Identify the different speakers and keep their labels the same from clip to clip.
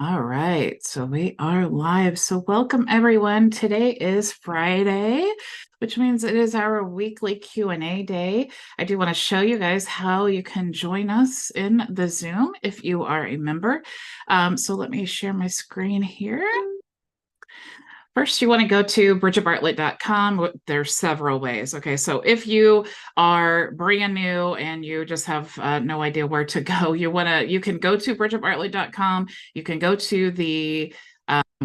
Speaker 1: All right, so we are live. So welcome everyone. Today is Friday, which means it is our weekly Q&A day. I do want to show you guys how you can join us in the Zoom if you are a member. So let me share my screen here. First, you want to go to bridgetbartlett.com. There's several ways. Okay, so if you are brand new and you just have no idea where to go, you can go to bridgetbartlett.com. You can go to the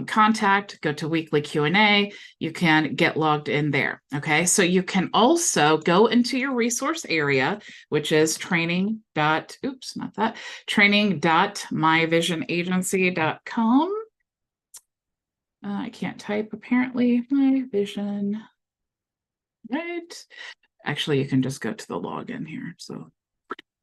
Speaker 1: contact, go to weekly Q&A. You can get logged in there. Okay, so you can also go into your resource area, which is training.myvisionagency.com. I can't type apparently. My vision, right? Actually, you can just go to the login here. So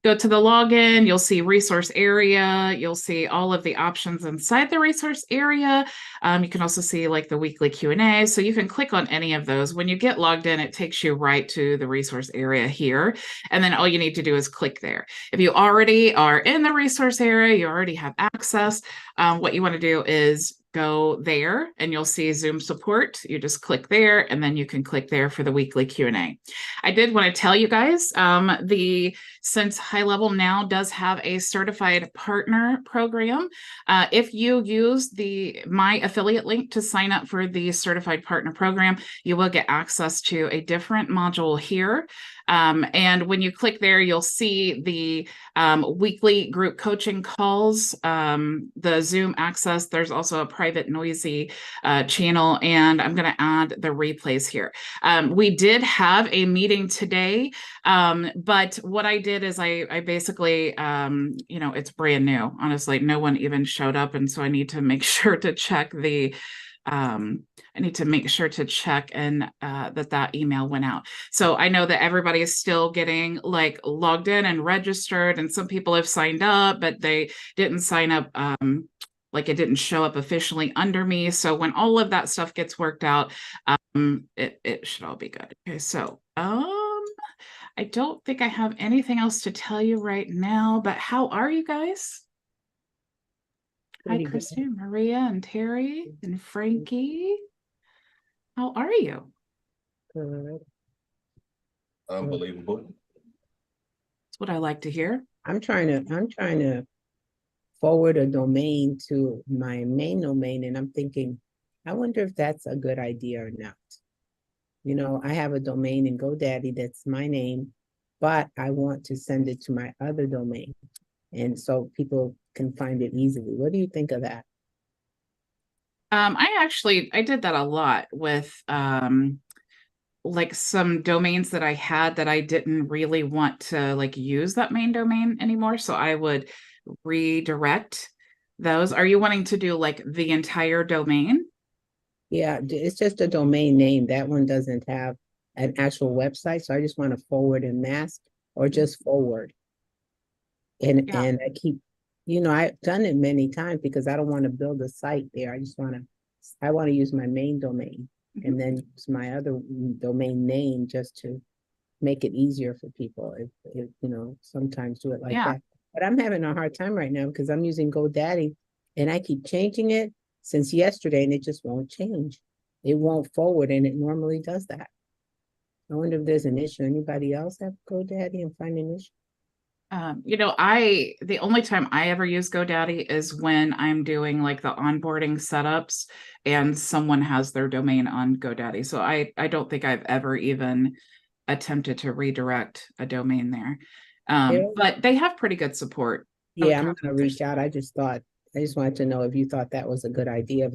Speaker 1: go to the login, you'll see resource area. You'll see all of the options inside the resource area. You can also see like the weekly Q&A. So you can click on any of those. When you get logged in, it takes you right to the resource area here. And then all you need to do is click there. If you already are in the resource area, you already have access, what you want to do is go there and you'll see Zoom support. You just click there and then you can click there for the weekly Q&A. I did want to tell you guys, since HighLevel now does have a certified partner program, if you use my affiliate link to sign up for the certified partner program, you will get access to a different module here. And when you click there, you'll see the weekly group coaching calls, the Zoom access. There's also a private noisy channel, and I'm going to add the replays here. We did have a meeting today, but what I did is I basically, it's brand new. Honestly, no one even showed up, and so I need to make sure to check and that email went out. So I know that everybody is still getting like logged in and registered, and some people have signed up, but they didn't sign up. Like it didn't show up officially under me. So when all of that stuff gets worked out, it should all be good. Okay, so I don't think I have anything else to tell you right now, but how are you guys? Hi, Christy, Maria, and Terry, and Frankie. How are you?
Speaker 2: Good.
Speaker 3: Unbelievable.
Speaker 1: That's what I like to hear.
Speaker 2: I'm trying to forward a domain to my main domain, and I'm thinking, I wonder if that's a good idea or not. You know, I have a domain in GoDaddy that's my name, but I want to send it to my other domain, and so people can find it easily. What do you think of that?
Speaker 1: I did that a lot with like some domains that I had that I didn't really want to like use that main domain anymore. So I would redirect those. Are you wanting to do like the entire domain?
Speaker 2: Yeah, it's just a domain name. That one doesn't have an actual website, so I just want to forward and mask or just forward. And
Speaker 1: Yeah.
Speaker 2: I keep, I've done it many times because I don't want to build a site there. I want to use my main domain and then use my other domain name just to make it easier for people if sometimes do it like that. But I'm having a hard time right now because I'm using GoDaddy and I keep changing it since yesterday and it just won't change. It won't forward and it normally does that. I wonder if there's an issue. Anybody else have GoDaddy and find an issue?
Speaker 1: The only time I ever use GoDaddy is when I'm doing like the onboarding setups and someone has their domain on GoDaddy. So I don't think I've ever even attempted to redirect a domain there. But they have pretty good support.
Speaker 2: Yeah, I'm gonna reach out. I just wanted to know if you thought that was a good idea.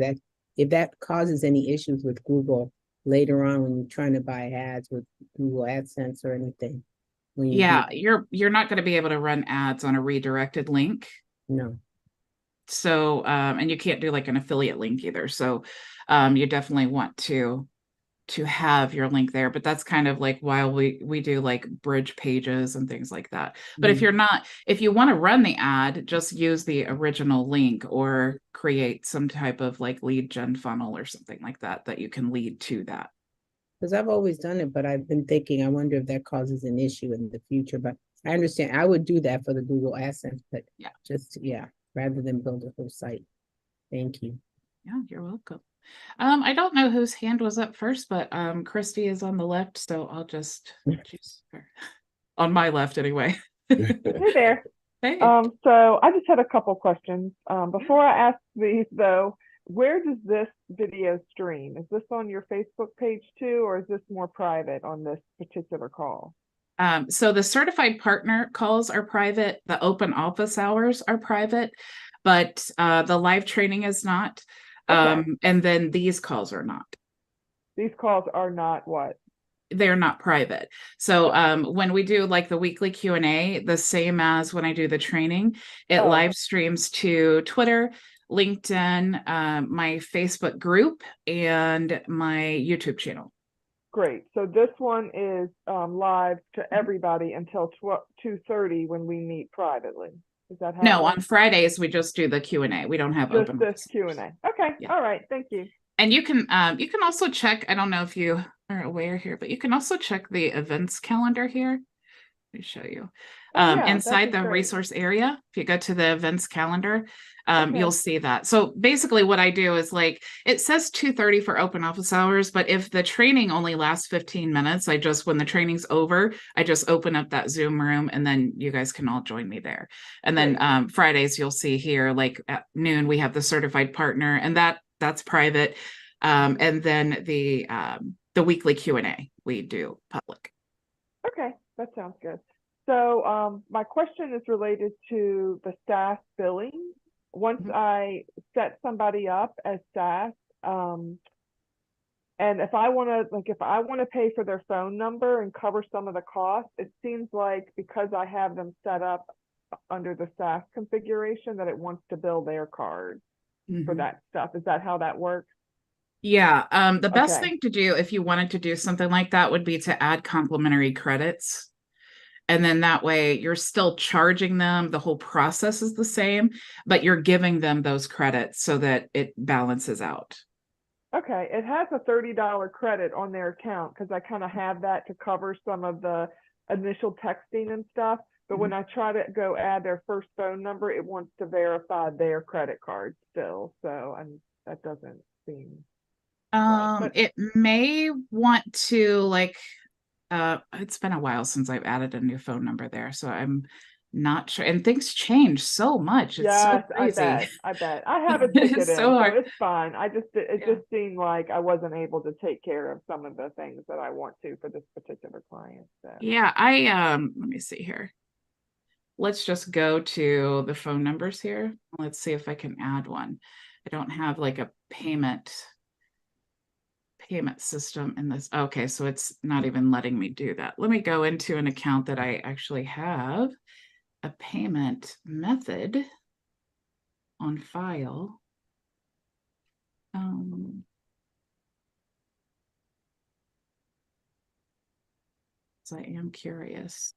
Speaker 2: If that causes any issues with Google later on when you're trying to buy ads with Google AdSense or anything.
Speaker 1: You're not going to be able to run ads on a redirected link.
Speaker 2: No.
Speaker 1: So, and you can't do like an affiliate link either. So, you definitely want to have your link there, but that's kind of like while we do like bridge pages and things like that. But if you want to run the ad, just use the original link or create some type of like lead gen funnel or something like that you can lead to that.
Speaker 2: Because I've always done it, but I've been thinking, I wonder if that causes an issue in the future. But I understand I would do that for the Google AdSense, but rather than build a whole site. Thank you.
Speaker 1: Yeah, you're welcome. I don't know whose hand was up first, but Christy is on the left, so I'll just choose her. On my left anyway.
Speaker 3: Hey there.
Speaker 1: Hey.
Speaker 3: So I just had a couple questions. Before I ask these though, where does this video stream? Is this on your Facebook page too, or is this more private on this particular call?
Speaker 1: So the certified partner calls are private, the open office hours are private, but the live training is not.
Speaker 3: Okay.
Speaker 1: And then these calls are not.
Speaker 3: These calls are not what?
Speaker 1: They're not private. So when we do like the weekly Q&A, the same as when I do the training, it live streams to Twitter, LinkedIn, my Facebook group, and my YouTube channel.
Speaker 3: Great. So this one is live to everybody until 2:30 when we meet privately. Is that how?
Speaker 1: No, on Fridays we just do the Q&A. We don't have
Speaker 3: just
Speaker 1: open.
Speaker 3: this Q&A. Okay.
Speaker 1: Yeah.
Speaker 3: All right. Thank you.
Speaker 1: And you can also check, I don't know if you are aware here, but you can also check the events calendar here. Let me show you. Inside the resource area, if you go to the events calendar, you'll see that. So basically what I do is like, it says 2:30 for open office hours, but if the training only lasts 15 minutes, when the training's over, I just open up that Zoom room and then you guys can all join me there. And then Fridays, you'll see here, like at noon, we have the certified partner, and that's private. And then the weekly Q&A we do public.
Speaker 3: Okay, that sounds good. So my question is related to the SaaS billing. Once I set somebody up as SaaS, and if I want to pay for their phone number and cover some of the costs, it seems like because I have them set up under the SaaS configuration that it wants to bill their card for that stuff. Is that how that works?
Speaker 1: Yeah. The best thing to do if you wanted to do something like that would be to add complimentary credits. And then that way you're still charging them. The whole process is the same, but you're giving them those credits so that it balances out.
Speaker 3: Okay. It has a $30 credit on their account because I kind of have that to cover some of the initial texting and stuff. But when I try to go add their first phone number, it wants to verify their credit card still. So that doesn't seem right.
Speaker 1: It may want to it's been a while since I've added a new phone number there, so I'm not sure. And things change so much. It's so crazy.
Speaker 3: I bet. I have a ticket in, so it's fine. It just seemed like I wasn't able to take care of some of the things that I want to for this particular client. So.
Speaker 1: Yeah, let me see here. Let's just go to the phone numbers here. Let's see if I can add one. I don't have like a payment system in this. Okay, so it's not even letting me do that. Let me go into an account that I actually have a payment method on file. So I am curious.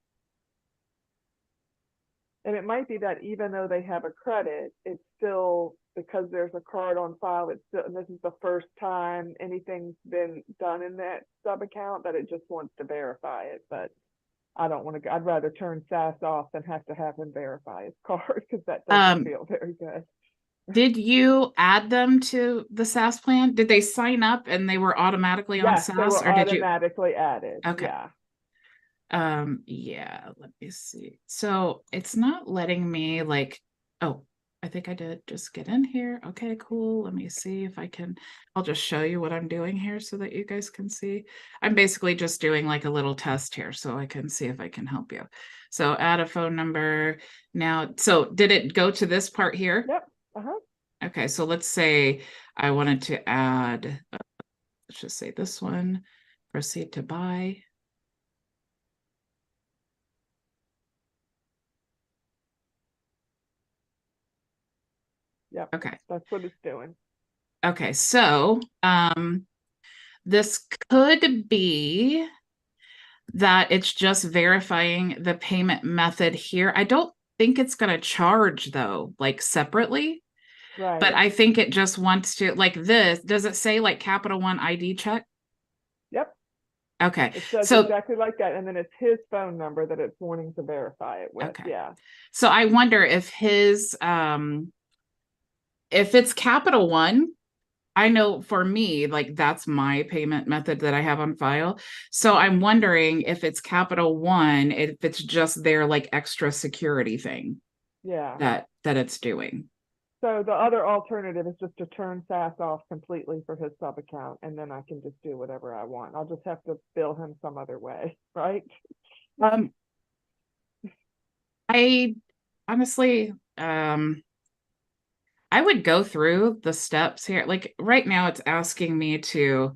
Speaker 3: And it might be that even though they have a credit, it's still, because there's a card on file, it's still, and this is the first time anything's been done in that sub account, that it just wants to verify it. But I don't want to, I'd rather turn SaaS off than have to have him verify his card, because that doesn't feel very good.
Speaker 1: Did you add them to the SaaS plan? Did they sign up and they were automatically on SaaS?
Speaker 3: They were automatically added.
Speaker 1: Okay.
Speaker 3: Yeah.
Speaker 1: Yeah, let me see. So it's not letting me I think I did just get in here. Okay, cool. Let me see if I can, I'll just show you what I'm doing here so that you guys can see. I'm basically just doing like a little test here so I can see if I can help you. So add a phone number now. So did it go to this part here?
Speaker 3: Yep.
Speaker 1: Okay, so let's say I wanted to add, let's just say this one, proceed to buy.
Speaker 3: Yep.
Speaker 1: Okay.
Speaker 3: That's what it's doing.
Speaker 1: Okay, so this could be that it's just verifying the payment method here. I don't think it's going to charge though, like separately.
Speaker 3: Right.
Speaker 1: But I think it just wants to, like this, does it say like Capital One ID check?
Speaker 3: Yep.
Speaker 1: Okay.
Speaker 3: It says exactly like that. And then it's his phone number that it's wanting to verify it with.
Speaker 1: Okay.
Speaker 3: Yeah.
Speaker 1: So I wonder if if it's Capital One, I know for me, like that's my payment method that I have on file. So I'm wondering if it's Capital One, if it's just their like extra security thing
Speaker 3: Yeah.
Speaker 1: that it's doing.
Speaker 3: So the other alternative is just to turn SaaS off completely for his sub account, and then I can just do whatever I want. I'll just have to bill him some other way, right?
Speaker 1: I honestly, I would go through the steps here. Like right now, it's asking me to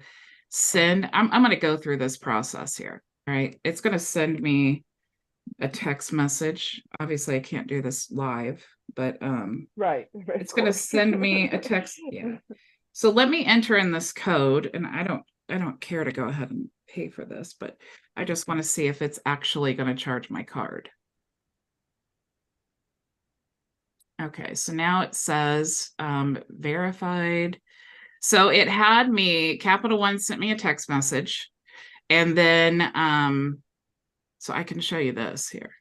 Speaker 1: send, I'm going to go through this process here, right? It's going to send me a text message. Obviously, I can't do this live, but
Speaker 3: Right.
Speaker 1: it's going to send me a text. Yeah. So let me enter in this code, and I don't care to go ahead and pay for this, but I just want to see if it's actually going to charge my card. Okay, so now it says verified. So it had me, Capital One sent me a text message, and then so I can show you this here.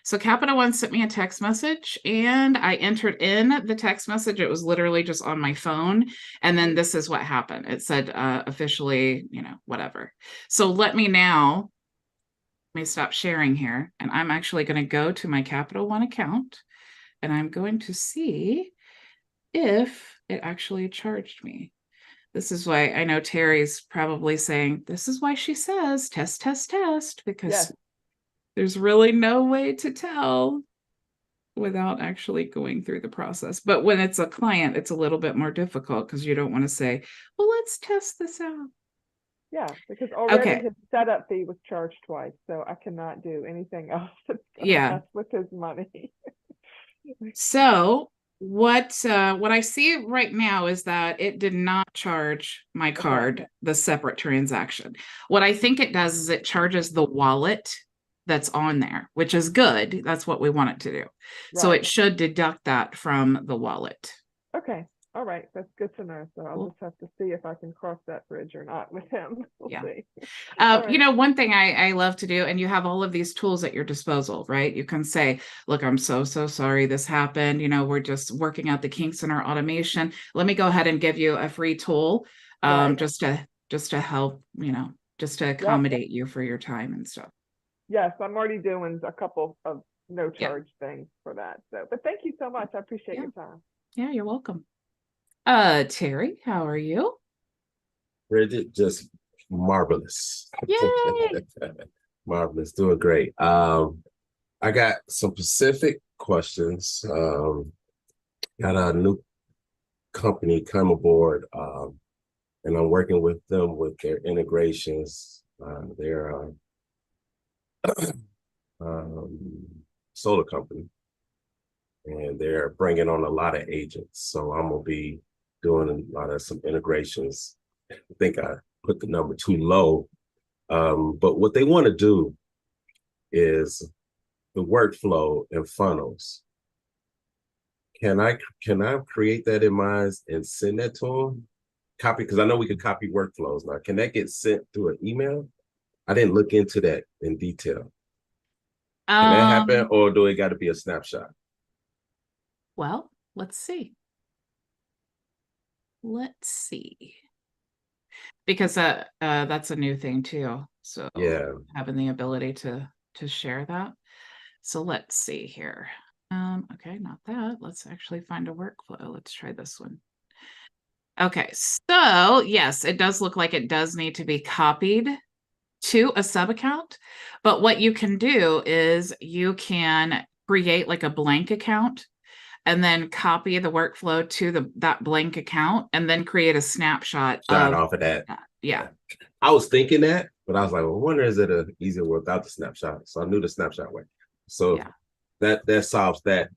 Speaker 1: So Capital One sent me a text message, and I entered in the text message. It was literally just on my phone, and then this is what happened. It said officially, whatever. So let me stop sharing here, and I'm actually going to go to my Capital One account, and I'm going to see if it actually charged me. This is why I know Terry's probably saying, this is why she says test, test, test, because
Speaker 3: Yes.
Speaker 1: there's really no way to tell without actually going through the process. But when it's a client, it's a little bit more difficult because you don't want to say, well, let's test this out.
Speaker 3: Yeah, because already
Speaker 1: Okay.
Speaker 3: his setup fee was charged twice, so I cannot do anything else that's gonna
Speaker 1: Yeah.
Speaker 3: mess with his money.
Speaker 1: So what I see right now is that it did not charge my card, the separate transaction. What I think it does is it charges the wallet that's on there, which is good. That's what we want it to do. So
Speaker 3: Right.
Speaker 1: it should deduct that from the wallet.
Speaker 3: Okay. All right. That's good to know. So I'll
Speaker 1: Cool.
Speaker 3: just have to see if I can cross that bridge or not with him. We'll
Speaker 1: Yeah.
Speaker 3: see. Right.
Speaker 1: One thing I love to do, and you have all of these tools at your disposal, right? You can say, look, I'm so sorry this happened. We're just working out the kinks in our automation. Let me go ahead and give you a free tool
Speaker 3: Right.
Speaker 1: just to help, just to accommodate you for your time and stuff.
Speaker 3: Yes, I'm already doing a couple of no charge things for that. So, but thank you so much. I appreciate your time.
Speaker 1: Yeah, you're welcome. Terry, how are you?
Speaker 4: Bridget, just marvelous.
Speaker 1: Yay!
Speaker 4: Marvelous, doing great. I got some specific questions. Got a new company come aboard, and I'm working with them with their integrations. They're solar company, and they're bringing on a lot of agents. So I'm gonna be doing a lot of some integrations. I think I put the number too low, but what they want to do is the workflow and funnels. Can I create that in mine and send that to them? Copy, because I know we can copy workflows now. Can that get sent through an email? I didn't look into that in detail. Can that happen, or do it got to be a snapshot?
Speaker 1: Well, let's see. Let's see. Because that's a new thing too. So
Speaker 4: yeah,
Speaker 1: having the ability to share that. So let's see here. Okay, not that. Let's actually find a workflow. Let's try this one. Okay, so yes, it does look like it does need to be copied to a sub account. But what you can do is you can create like a blank account and then copy the workflow to that blank account and then create a snapshot
Speaker 4: off of that.
Speaker 1: Yeah.
Speaker 4: I was thinking that, but I was like, well, I wonder, is it an easier way without the snapshot? So I knew the snapshot way. So
Speaker 1: Yeah.
Speaker 4: that solves that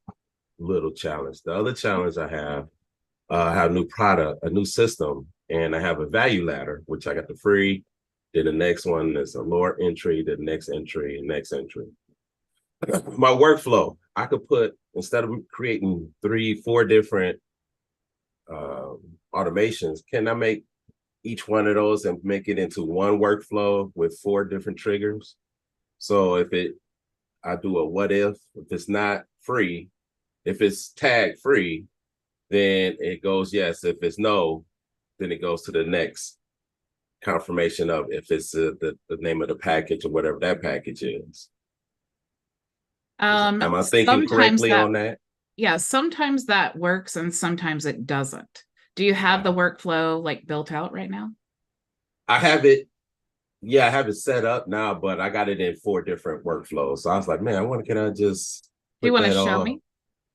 Speaker 4: little challenge. The other challenge I have a new product, a new system, and I have a value ladder, which I got the free. Then the next one is a lower entry, the next entry, next entry. My workflow, I could put, instead of creating 3-4 different automations, can I make each one of those and make it into one workflow with 4 different triggers? So I do a what if it's not free, if it's tag free, then it goes yes. If it's no, then it goes to the next confirmation of if it's the name of the package or whatever that package is. Am I thinking correctly on that?
Speaker 1: Yeah, sometimes that works and sometimes it doesn't. Do you have the workflow like built out right now?
Speaker 4: I have it. Yeah, I have it set up now, but I got it in 4 different workflows. So I was like, man, can I just
Speaker 1: Do you want to show me?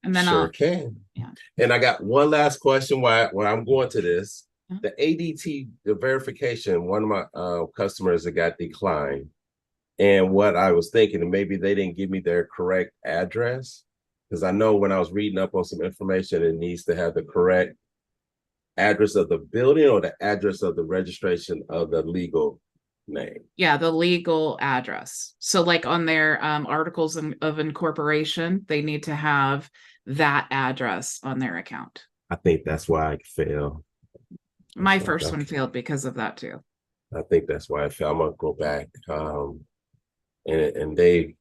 Speaker 1: And then
Speaker 4: sure can.
Speaker 1: Yeah.
Speaker 4: And I got one last question while I'm going to this. The ADT, the verification, one of my customers that got declined. And what I was thinking, and maybe they didn't give me their correct address, because I know when I was reading up on some information, it needs to have the correct address of the building or the address of the registration of the legal name.
Speaker 1: Yeah, the legal address. So like on their articles of incorporation, they need to have that address on their account.
Speaker 4: I think that's why I failed.
Speaker 1: My first one failed because of that too.
Speaker 4: I think that's why I failed. I'm gonna go back. And they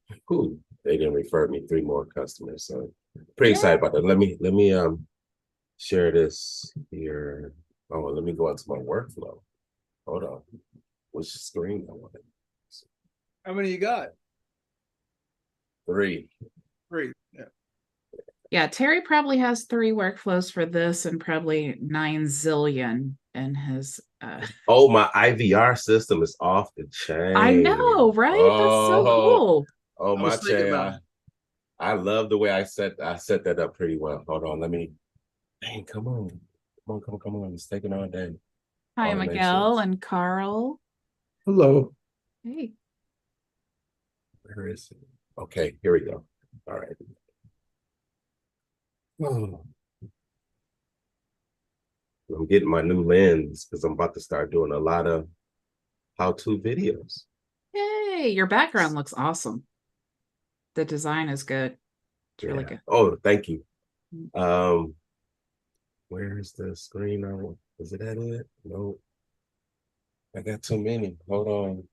Speaker 4: didn't refer me 3 more customers. So pretty excited about that. Let me share this here. Oh, let me go into my workflow. Hold on. Which screen I want it?
Speaker 5: How many you got?
Speaker 4: 3.
Speaker 5: 3. Yeah.
Speaker 1: Yeah, Terry probably has 3 workflows for this and probably 9 zillion in his
Speaker 4: Oh, my IVR system is off the chain.
Speaker 1: I know, right? That's so cool.
Speaker 4: Oh, my chain. I love the way I set that up pretty well. Hold on, dang, come on. It's taking all day.
Speaker 1: Hi, Miguel and Carl.
Speaker 5: Hello.
Speaker 1: Hey.
Speaker 4: Where is it? Okay, here we go. All right. Oh. I'm getting my new lens because I'm about to start doing a lot of how-to videos.
Speaker 1: Hey, your background looks awesome. The design is good. It's really good.
Speaker 4: Oh, thank you. Where's the screen? Is it at it? No. I got too many. Hold on.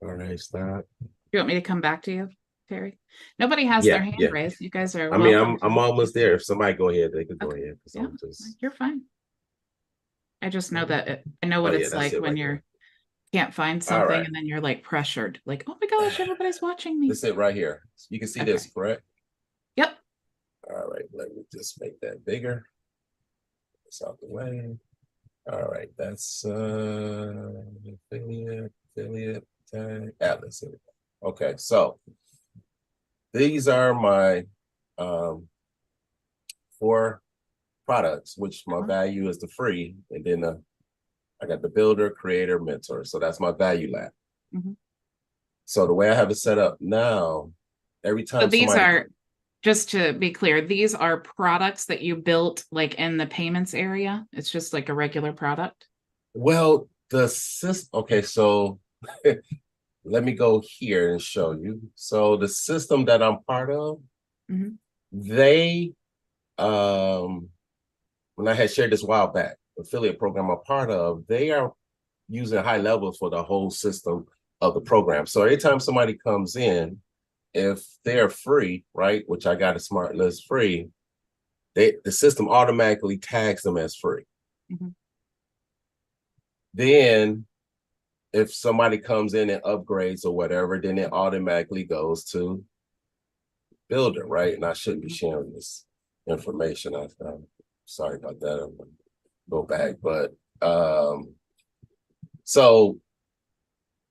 Speaker 4: All right, stop.
Speaker 1: You want me to come back to you, Terry? Nobody has their hand raised. You guys are.
Speaker 4: I mean, I'm almost there. If somebody go ahead, they could go ahead.
Speaker 1: Yeah, you're fine. I just know that I know what it's like when you can't find something and then you're like pressured, like, oh my gosh, everybody's watching me.
Speaker 4: This is it right here. You can see this, correct?
Speaker 1: Yep.
Speaker 4: All right, let me just make that bigger. It's out the way. All right, that's affiliate tag Atlas. Okay, so these are my 4 products, which my value is the free, and then I got the builder, creator, mentor. So that's my value ladder. So the way I have it set up now, every time
Speaker 1: these are, just to be clear, these are products that you built like in the payments area. It's just like a regular product.
Speaker 4: Well, the system. Okay, so let me go here and show you. So the system that I'm part of, they when I had shared this a while back, affiliate program I'm part of, they are using HighLevel for the whole system of the program. So every time somebody comes in, if they're free, right, which I got a smart list free, the system automatically tags them as free. Then if somebody comes in and upgrades or whatever, then it automatically goes to builder, right? And I shouldn't be sharing this information. I'm sorry about that. I'm gonna go back, but so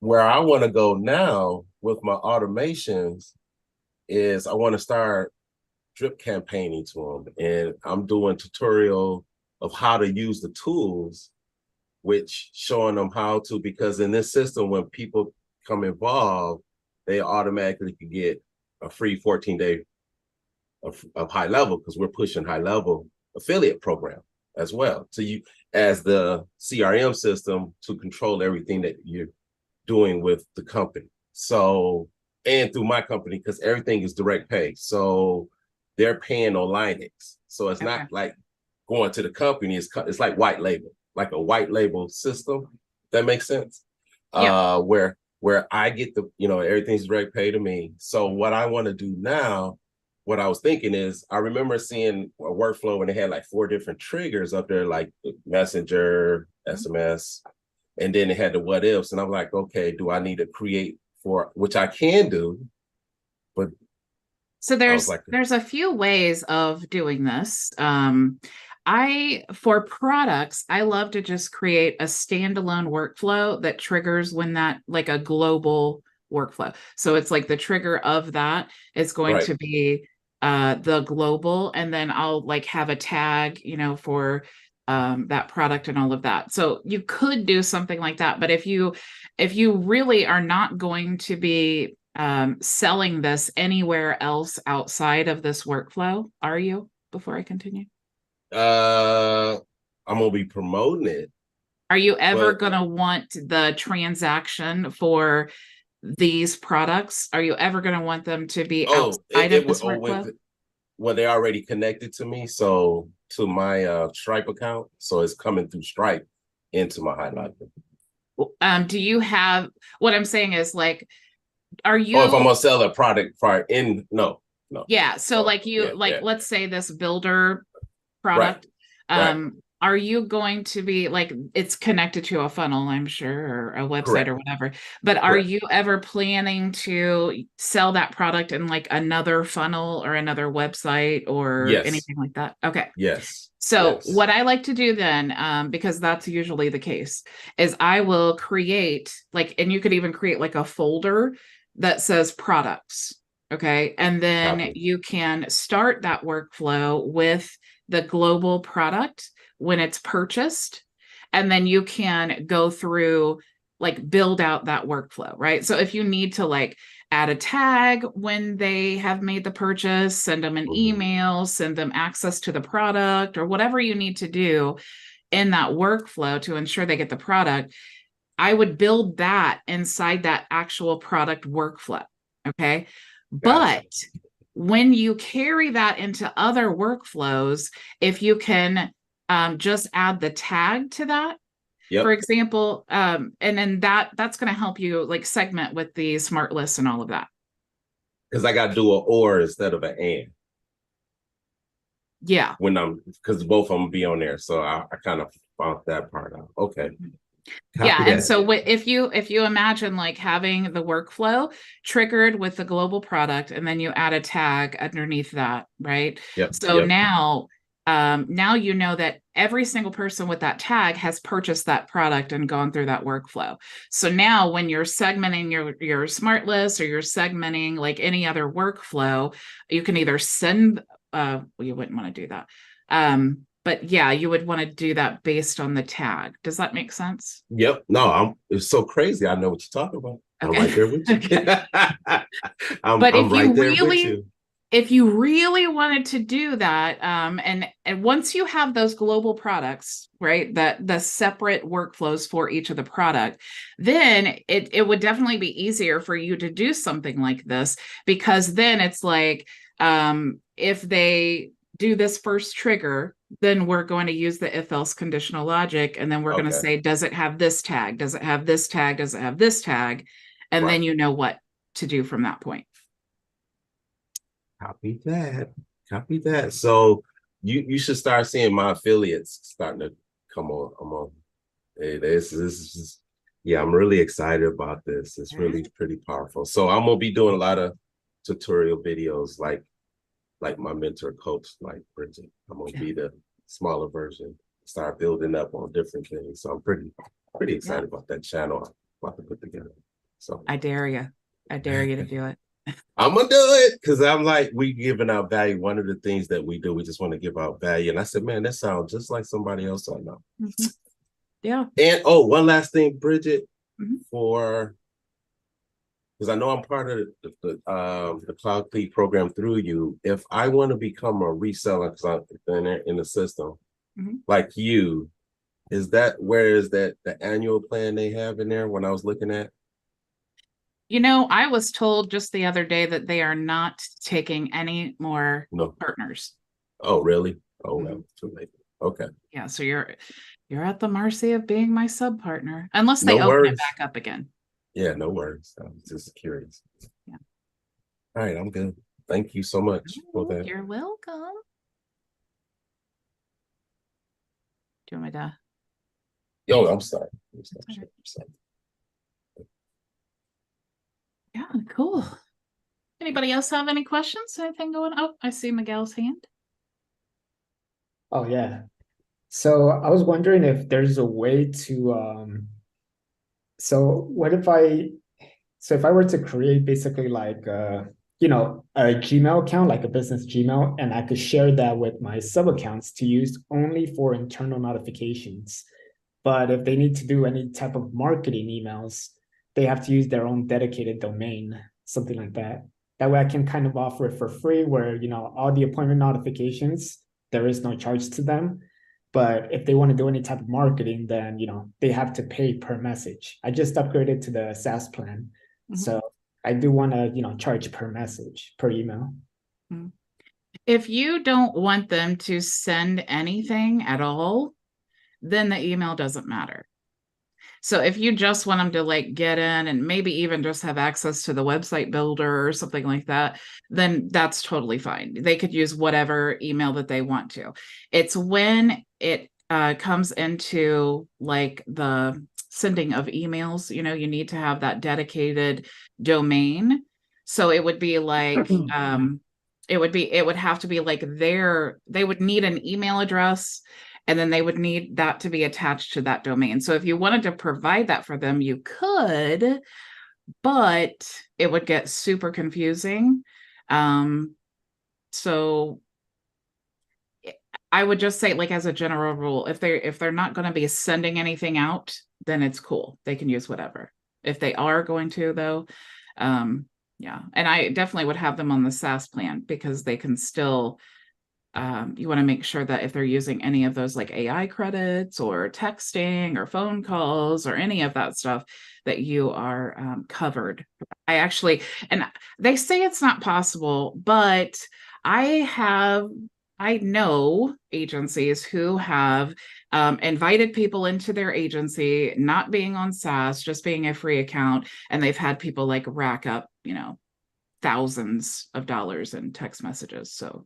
Speaker 4: where I want to go now with my automations is I want to start drip campaigning to them, and I'm doing tutorial of how to use the tools, which showing them how to, because in this system, when people come involved, they automatically can get a free 14-day of HighLevel, because we're pushing HighLevel affiliate program as well to you as the CRM system to control everything that you're doing with the company. So, and through my company, because everything is direct pay. So they're paying on Linux. So it's not like going to the company, it's like white label, like a white label system. That makes sense? Where I get the, everything's direct pay to me. So what I want to do now what I was thinking is, I remember seeing a workflow and it had like 4 different triggers up there, like Messenger, SMS, and then it had the what ifs. And I'm like, okay, do I need to create for, which I can do, but
Speaker 1: So
Speaker 4: I was
Speaker 1: there's a few ways of doing this. For products, I love to just create a standalone workflow that triggers when that, like a global workflow. So it's like the trigger of that is going
Speaker 4: right.
Speaker 1: to be the global, and then I'll like have a tag, for that product and all of that. So you could do something like that, but if you really are not going to be selling this anywhere else outside of this workflow, are you? Before I continue,
Speaker 4: I'm gonna be promoting it.
Speaker 1: are you ever
Speaker 4: But-
Speaker 1: going to want the transaction for these products? Are you ever going to want them to be outside of this workflow?
Speaker 4: Well, they're already connected to me, so to my Stripe account, so it's coming through Stripe into my HighLevel.
Speaker 1: Do you have, what I'm saying is, like, are
Speaker 4: Oh, if I'm
Speaker 1: you,
Speaker 4: gonna sell a product for no.
Speaker 1: yeah, so
Speaker 4: Oh,
Speaker 1: like you,
Speaker 4: yeah.
Speaker 1: let's say this builder
Speaker 4: Right.
Speaker 1: product,
Speaker 4: Right.
Speaker 1: are you going to be like, it's connected to a funnel, I'm sure, or a website
Speaker 4: Correct.
Speaker 1: or whatever, but are
Speaker 4: Correct.
Speaker 1: you ever planning to sell that product in like another funnel or another website or
Speaker 4: Yes.
Speaker 1: anything like that? Okay.
Speaker 4: Yes.
Speaker 1: So
Speaker 4: Yes.
Speaker 1: what I like to do then, because that's usually the case, is I will create like, and you could even create like a folder that says products. Okay. And then
Speaker 4: Copy.
Speaker 1: you can start that workflow with the global product when it's purchased. And then you can go through, like, build out that workflow, right? So if you need to like add a tag when they have made the purchase, send them an
Speaker 4: Mhm.
Speaker 1: email, send them access to the product, or whatever you need to do in that workflow to ensure they get the product, I would build that inside that actual product workflow. Okay.
Speaker 4: Gotcha.
Speaker 1: But when you carry that into other workflows, if you can just add the tag to that,
Speaker 4: Yep.
Speaker 1: for example, and then that's going to help you like segment with the smart lists and all of that.
Speaker 4: Because I got to do an or instead of an and
Speaker 1: Yeah.
Speaker 4: because both of them be on there. So I kind of found that part out. Okay.
Speaker 1: Yeah.
Speaker 4: Copy
Speaker 1: And
Speaker 4: that.
Speaker 1: so if you imagine like having the workflow triggered with the global product, and then you add a tag underneath that, right?
Speaker 4: Yep.
Speaker 1: So
Speaker 4: Yep.
Speaker 1: now you know that every single person with that tag has purchased that product and gone through that workflow. So now when you're segmenting your smart list, or you're segmenting like any other workflow, you can either send, well, you wouldn't want to do that. But yeah, you would want to do that based on the tag. Does that make sense?
Speaker 4: Yep. No, it's so crazy. I know what you're talking about.
Speaker 1: Okay.
Speaker 4: I'm right there with you.
Speaker 1: Okay.
Speaker 4: I'm
Speaker 1: But
Speaker 4: right there with you.
Speaker 1: If you really wanted to do that, and once you have those global products, right, that the separate workflows for each of the product, then it would definitely be easier for you to do something like this, because then it's like, if they do this first trigger, then we're going to use the if else conditional logic, and then we're going to say, does it have this tag? Does it have this tag? Does it have this tag? And then you know what to do from that point.
Speaker 4: Copy that. Copy that. So you should start seeing my affiliates starting to come on. I'm on. Hey, this is yeah, I'm really excited about this. It's really pretty powerful. So I'm gonna be doing a lot of tutorial videos like my mentor coach, like Bridget. I'm gonna be the smaller version, start building up on different things. So I'm pretty excited about that channel I'm about to put together. So
Speaker 1: I dare you to do it.
Speaker 4: I'm gonna do it because I'm like, we giving out value. One of the things that we do, we just want to give out value. And I said, man, that sounds just like somebody else I know.
Speaker 1: Mm-hmm. Yeah.
Speaker 4: And one last thing, Bridget, because I know I'm part of the Cloud Clean program through you. If I want to become a reseller, because I'm in the system, like you, where is that the annual plan they have in there when I was looking at?
Speaker 1: I was told just the other day that they are not taking any more partners.
Speaker 4: Oh, really? Oh, well, too late. Okay.
Speaker 1: Yeah, so you're at the mercy of being my sub partner, unless they open it back up again.
Speaker 4: Yeah, no worries. I'm just curious.
Speaker 1: Yeah.
Speaker 4: All right, I'm good. Thank you so much for that.
Speaker 1: You're welcome. Do you want me to?
Speaker 4: Yo, I'm sorry.
Speaker 1: Okay. Yeah, cool. Anybody else have any questions? Anything going? Oh, I see Miguel's hand.
Speaker 6: Oh yeah. So I was wondering if there's a way to so what if if I were to create basically like you know, a Gmail account, like a business Gmail, and I could share that with my sub accounts to use only for internal notifications. But if they need to do any type of marketing emails, they have to use their own dedicated domain, something like that. That way I can kind of offer it for free where, you know, all the appointment notifications, there is no charge to them. But if they want to do any type of marketing, then, you know, they have to pay per message. I just upgraded to the SaaS plan. So I do want to, you know, charge per message, per email.
Speaker 1: If you don't want them to send anything at all, then the email doesn't matter. So if you just want them to like get in and maybe even just have access to the website builder or something like that, then that's totally fine. They could use whatever email that they want to. It's when it comes into like the sending of emails, you know, you need to have that dedicated domain. So it would be like, it would have to be like they would need an email address, and then they would need that to be attached to that domain. So if you wanted to provide that for them, you could, but it would get super confusing. So I would just say, like, as a general rule, if they're not going to be sending anything out, then it's cool. They can use whatever. If they are going to, though, yeah. And I definitely would have them on the SaaS plan because they can still, you want to make sure that if they're using any of those like AI credits or texting or phone calls or any of that stuff, that you are covered. And they say it's not possible, but I know agencies who have invited people into their agency, not being on SaaS, just being a free account, and they've had people like rack up, you know, thousands of dollars in text messages. So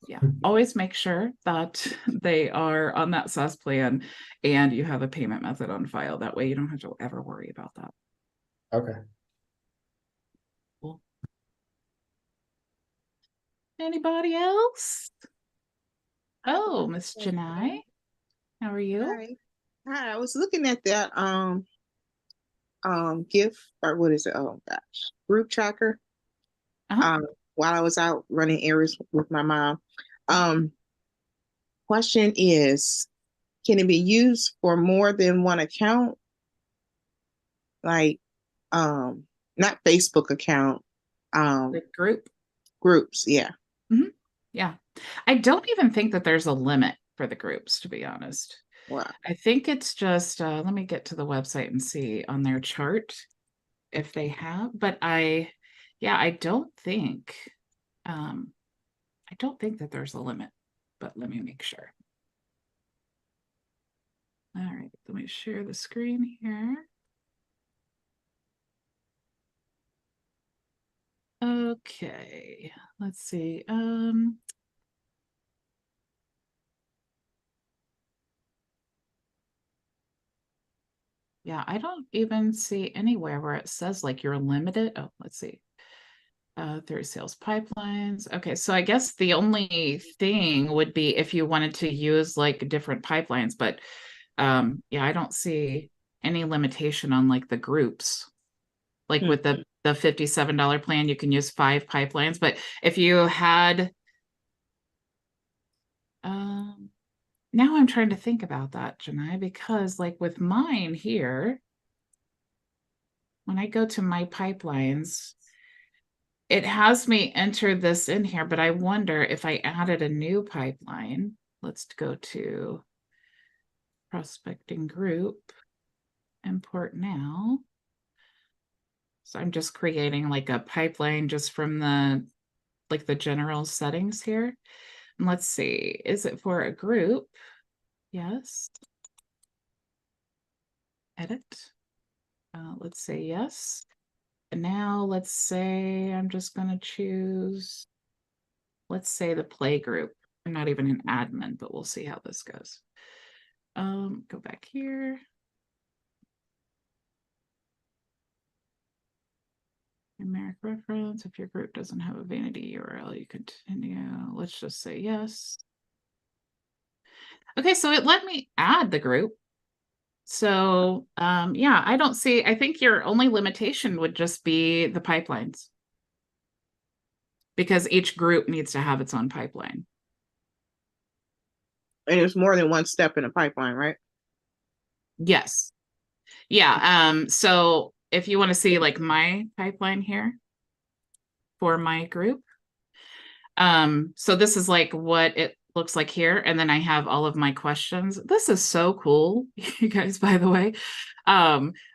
Speaker 1: yeah, always make sure that they are on that SaaS plan and you have a payment method on file. That way you don't have to ever worry about that.
Speaker 6: Okay.
Speaker 1: Cool. Anybody else? Oh, Miss Janai, how are you?
Speaker 7: Hi. Hi, I was looking at that gift, or what is it? Oh gosh, group tracker.
Speaker 1: Uh-huh.
Speaker 7: While I was out running errands with my mom. Question is, can it be used for more than one account? Like not Facebook account.
Speaker 1: The group.
Speaker 7: Groups, yeah.
Speaker 1: Yeah. I don't even think that there's a limit for the groups, to be honest.
Speaker 7: Wow.
Speaker 1: I think it's just let me get to the website and see on their chart if they have, but I don't think that there's a limit, but let me make sure. All right, let me share the screen here. Okay, let's see. Yeah, I don't even see anywhere where it says like you're limited. Oh, let's see. Through sales pipelines. Okay, so I guess the only thing would be if you wanted to use like different pipelines, but yeah, I don't see any limitation on like the groups. Like with the $57 plan, you can use 5 pipelines, but if you had now I'm trying to think about that, Janai, because like with mine here, when I go to my pipelines, it has me enter this in here, but I wonder if I added a new pipeline. Let's go to prospecting group, import now. So I'm just creating like a pipeline just from the like the general settings here. And let's see, is it for a group? Yes. Edit. Let's say yes. And now let's say I'm just going to choose, let's say the play group. I'm not even an admin, but we'll see how this goes. Go back here. Numeric reference. If your group doesn't have a vanity URL, you continue. Let's just say yes. Okay, so it let me add the group. So yeah, I think your only limitation would just be the pipelines, because each group needs to have its own pipeline.
Speaker 7: And it's more than one step in a pipeline, right?
Speaker 1: Yes. Yeah. So if you want to see like my pipeline here for my group, so this is like what it looks like here. And then I have all of my questions. This is so cool, you guys, by the way,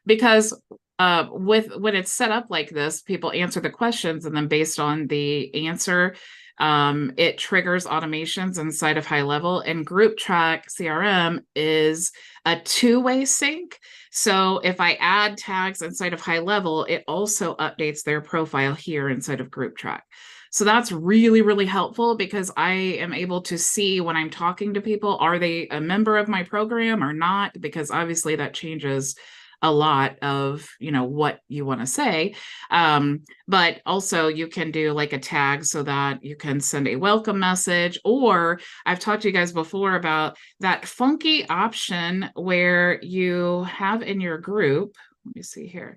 Speaker 1: because when it's set up like this, people answer the questions, and then based on the answer, it triggers automations inside of HighLevel. And GroupTrack CRM is a two-way sync. So if I add tags inside of HighLevel, it also updates their profile here inside of GroupTrack. So that's really, really helpful, because I am able to see when I'm talking to people, are they a member of my program or not? Because obviously that changes a lot of, what you want to say. But also you can do like a tag so that you can send a welcome message, or I've talked to you guys before about that funky option where you have in your group, let me see here,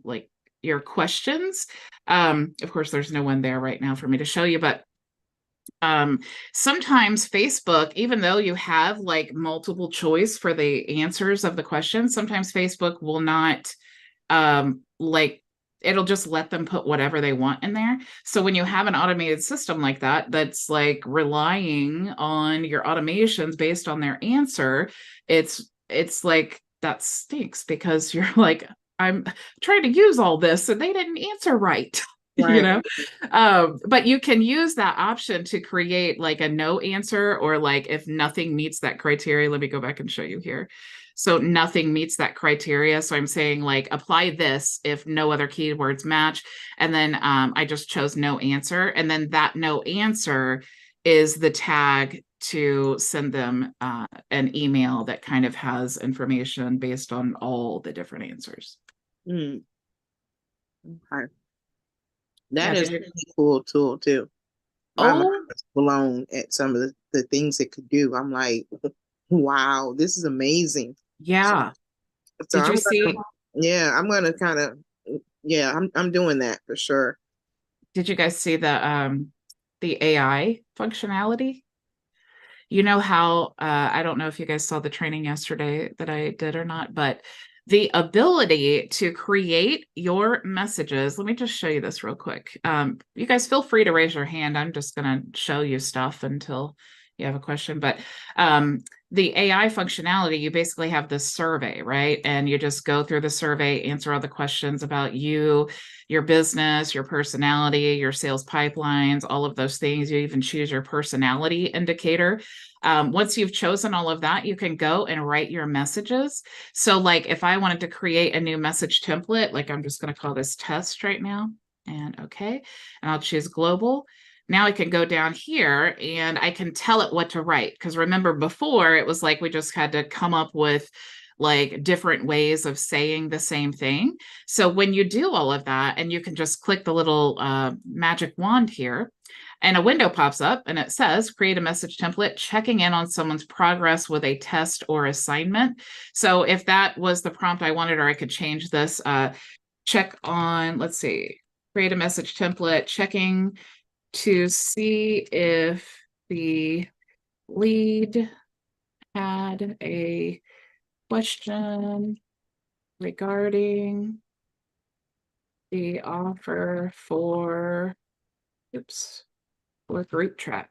Speaker 1: like your questions. Of course, there's no one there right now for me to show you, but sometimes Facebook, even though you have like multiple choice for the answers of the questions, sometimes Facebook will not it'll just let them put whatever they want in there. So when you have an automated system like that, that's like relying on your automations based on their answer, it's like that stinks, because you're like, I'm trying to use all this and they didn't answer right.
Speaker 7: Right.
Speaker 1: But you can use that option to create like a no answer, or like if nothing meets that criteria. Let me go back and show you here. So nothing meets that criteria. So I'm saying like apply this if no other keywords match. And then I just chose no answer. And then that no answer is the tag to send them an email that kind of has information based on all the different answers.
Speaker 7: Okay. That
Speaker 1: Yeah,
Speaker 7: is a really cool tool too. My mind was blown at some of the things it could do. I'm like, wow, this is amazing.
Speaker 1: Yeah.
Speaker 7: So
Speaker 1: Did you see?
Speaker 7: Yeah, I'm gonna kind of, yeah, I'm doing that for sure.
Speaker 1: Did you guys see the AI functionality? You know how I don't know if you guys saw the training yesterday that I did or not, but the ability to create your messages. Let me just show you this real quick. You guys feel free to raise your hand. I'm just going to show you stuff until you have a question. But the AI functionality, you basically have this survey, right? And you just go through the survey, answer all the questions about you, your business, your personality, your sales pipelines, all of those things. You even choose your personality indicator. Once you've chosen all of that, you can go and write your messages. So like if I wanted to create a new message template, like I'm just going to call this test right now, and okay, and I'll choose global. Now I can go down here and I can tell it what to write. Because remember before it was like we just had to come up with like different ways of saying the same thing. So when you do all of that, and you can just click the little magic wand here, and a window pops up and it says create a message template checking in on someone's progress with a test or assignment. So if that was the prompt I wanted, or I could change this, check on, let's see, create a message template checking to see if the lead had a question regarding the offer for, or GroupTrack,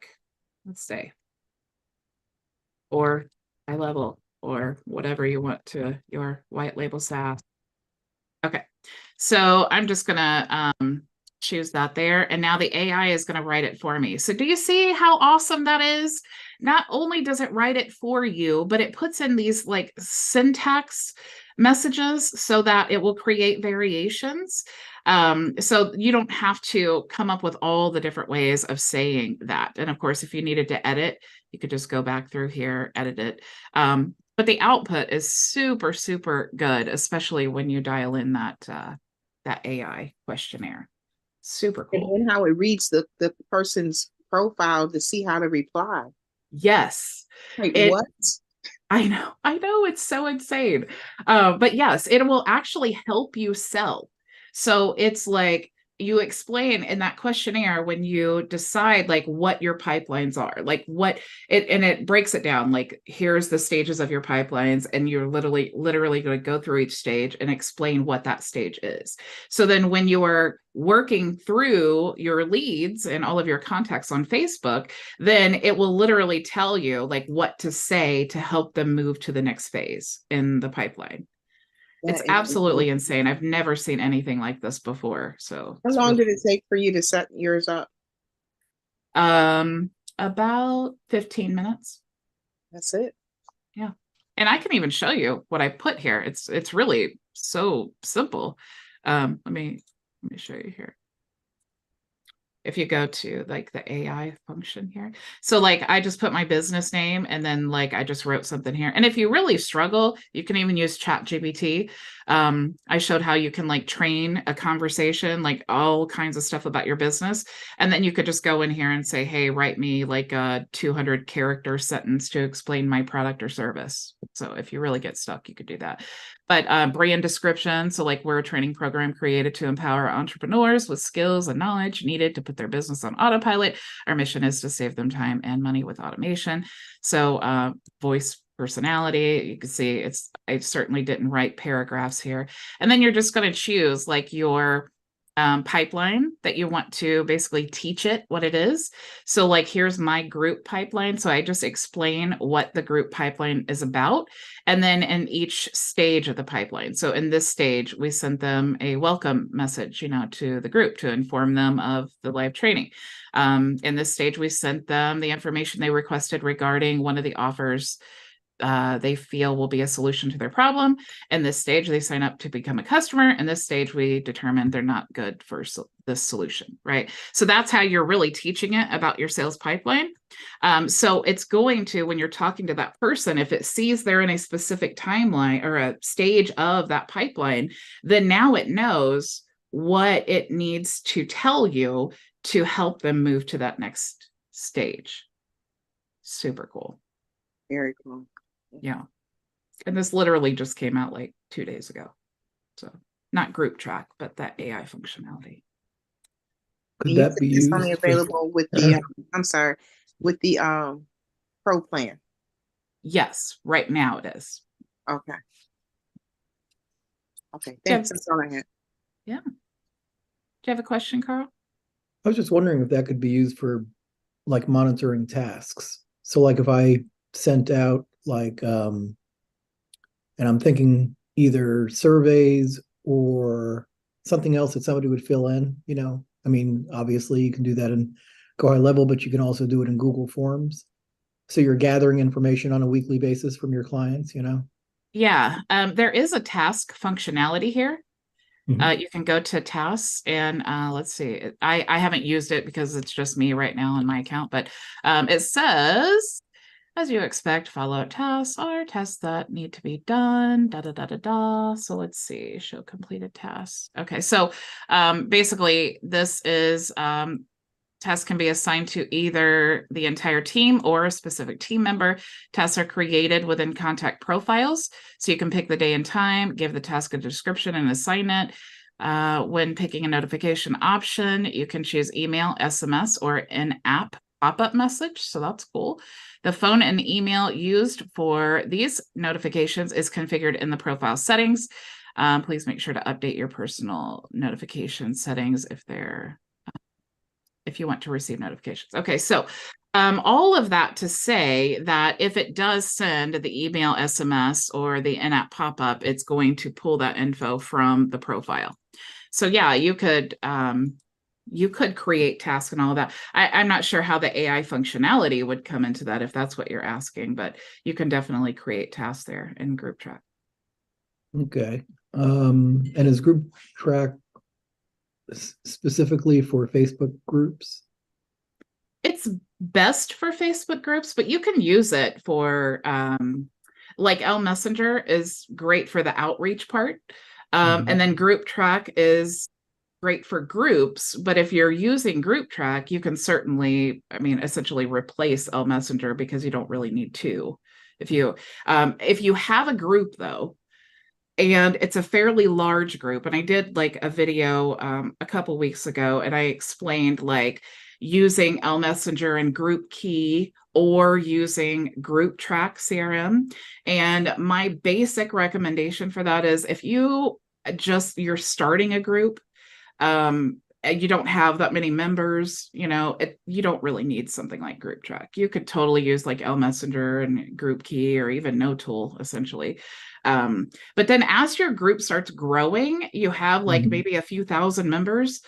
Speaker 1: let's say, or HighLevel, or whatever you want to, your white label SaaS. Okay, so I'm just gonna choose that there. And now the AI is going to write it for me. So do you see how awesome that is? Not only does it write it for you, but it puts in these like syntax messages so that it will create variations. So you don't have to come up with all the different ways of saying that. And of course, if you needed to edit, you could just go back through here, edit it. But the output is super, super good, especially when you dial in that AI questionnaire. Super cool.
Speaker 7: And how it reads the person's profile to see how to reply.
Speaker 1: Yes.
Speaker 7: Like, what?
Speaker 1: I know, it's so insane. But yes, it will actually help you sell. So it's like you explain in that questionnaire when you decide like what your pipelines are, like what it, and it breaks it down, like here's the stages of your pipelines, and you're literally going to go through each stage and explain what that stage is. So then when you are working through your leads and all of your contacts on Facebook, then it will literally tell you like what to say to help them move to the next phase in the pipeline. It's absolutely insane. I've never seen anything like this before. So
Speaker 7: how long did it take for you to set yours up?
Speaker 1: About 15 minutes.
Speaker 7: That's it.
Speaker 1: Yeah. And I can even show you what I put here. It's really so simple. Let me show you here. If you go to like the AI function here. So like I just put my business name and then like I just wrote something here. And if you really struggle, you can even use ChatGPT. I showed how you can like train a conversation, like all kinds of stuff about your business. And then you could just go in here and say, hey, write me like a 200 character sentence to explain my product or service. So if you really get stuck, you could do that. But brand description. So like we're a training program created to empower entrepreneurs with skills and knowledge needed to put their business on autopilot. Our mission is to save them time and money with automation. So voice personality, you can see I certainly didn't write paragraphs here. And then you're just going to choose like your pipeline that you want to basically teach it what it is. So like, here's my group pipeline. So I just explain what the group pipeline is about. And then in each stage of the pipeline. So in this stage, we sent them a welcome message, to the group to inform them of the live training. In this stage, we sent them the information they requested regarding one of the offers they feel will be a solution to their problem. In this stage, they sign up to become a customer. In this stage, we determine they're not good for this solution, right? So that's how you're really teaching it about your sales pipeline. So it's going to, when you're talking to that person, if it sees they're in a specific timeline or a stage of that pipeline, then now it knows what it needs to tell you to help them move to that next stage. Super cool.
Speaker 7: Very cool.
Speaker 1: Yeah. And this literally just came out like 2 days ago. So not GroupTrack, but that AI functionality.
Speaker 5: Could that be
Speaker 7: it's
Speaker 5: used?
Speaker 7: only available with the with the pro plan.
Speaker 1: Yes, right now it is.
Speaker 7: Okay. Okay. Thanks. That's all I had.
Speaker 1: Yeah. Do you have a question, Carl?
Speaker 5: I was just wondering if that could be used for like monitoring tasks. So like if I sent out like and I'm thinking either surveys or something else that somebody would fill in, I mean, obviously you can do that in GoHighLevel, but you can also do it in Google Forms. So you're gathering information on a weekly basis from your clients,
Speaker 1: Yeah, there is a task functionality here. You can go to tasks and let's see, I haven't used it because it's just me right now in my account, but it says, as you expect, follow tasks are tasks that need to be done, So let's see, show completed tasks. Okay, so basically this is tasks can be assigned to either the entire team or a specific team member. Tasks are created within contact profiles. So you can pick the day and time, give the task a description and assign it. When picking a notification option, you can choose email, SMS, or in-app pop-up message. So that's cool. The phone and email used for these notifications is configured in the profile settings. Please make sure to update your personal notification settings if you want to receive notifications. Okay, so all of that to say that if it does send the email, SMS, or the in-app pop-up, it's going to pull that info from the profile. So yeah, you could you could create tasks and all of that. I'm not sure how the AI functionality would come into that if that's what you're asking, but you can definitely create tasks there in GroupTrack.
Speaker 5: Okay. And is GroupTrack specifically for Facebook groups?
Speaker 1: It's best for Facebook groups, but you can use it for like Elmessenger is great for the outreach part. And then GroupTrack is great for groups, but if you're using GroupTrack, you can certainly, I mean, essentially replace Elmessenger because you don't really need two. If you have a group though, and it's a fairly large group, and I did like a video a couple weeks ago, and I explained like using Elmessenger and Group Key or using GroupTrack CRM. And my basic recommendation for that is if you're starting a group, and you don't have that many members, you don't really need something like GroupTrack. You could totally use like Elmessenger and Group Key or even No Tool essentially. But then as your group starts growing, you have like maybe a few thousand members,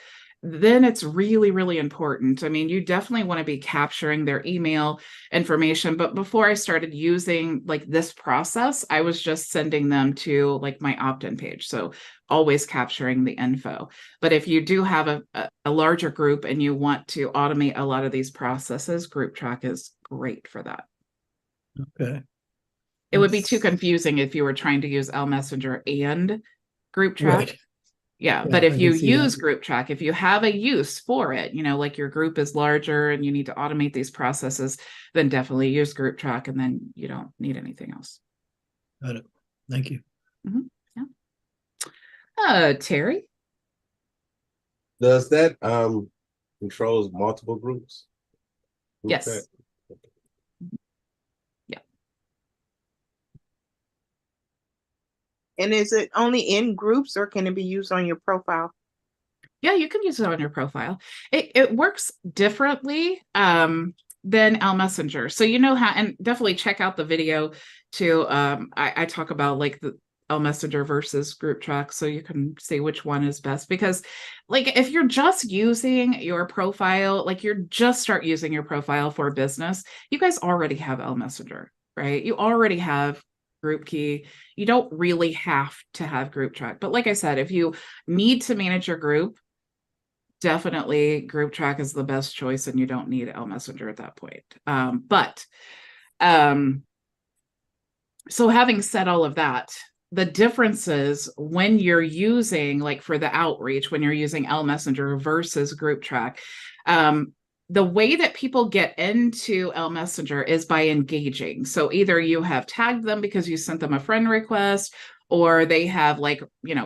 Speaker 1: then it's really, really important. I mean, you definitely want to be capturing their email information. But before I started using like this process, I was just sending them to like my opt-in page. So always capturing the info. But if you do have a larger group and you want to automate a lot of these processes, GroupTrack is great for that.
Speaker 5: Okay.
Speaker 1: It would be too confusing if you were trying to use Elmessenger and GroupTrack.
Speaker 5: Right.
Speaker 1: Yeah,
Speaker 5: Yeah,
Speaker 1: but if
Speaker 5: I
Speaker 1: you
Speaker 5: can see
Speaker 1: use
Speaker 5: that.
Speaker 1: GroupTrack, if you have a use for it, like your group is larger and you need to automate these processes, then definitely use GroupTrack, and then you don't need anything else.
Speaker 5: Got it. Thank you.
Speaker 1: Yeah. Terry?
Speaker 4: Does that controls multiple groups?
Speaker 1: Yes.
Speaker 4: GroupTrack?
Speaker 1: Yeah.
Speaker 7: And is it only in groups or can it be used on your profile?
Speaker 1: Yeah, you can use it on your profile. It works differently than Elmessenger. So how, and definitely check out the video too. I talk about like the Elmessenger versus GroupTrack, so you can see which one is best. Because like if you're just using your profile, like you're just start using your profile for a business, you guys already have Elmessenger, right? You already have Group Key. You don't really have to have GroupTrack. But like I said, if you need to manage your group, definitely GroupTrack is the best choice, and you don't need Elmessenger at that point. So having said all of that, the differences when you're using, like for the outreach, when you're using Elmessenger versus GroupTrack, the way that people get into Elmessenger is by engaging. So either you have tagged them because you sent them a friend request, or they have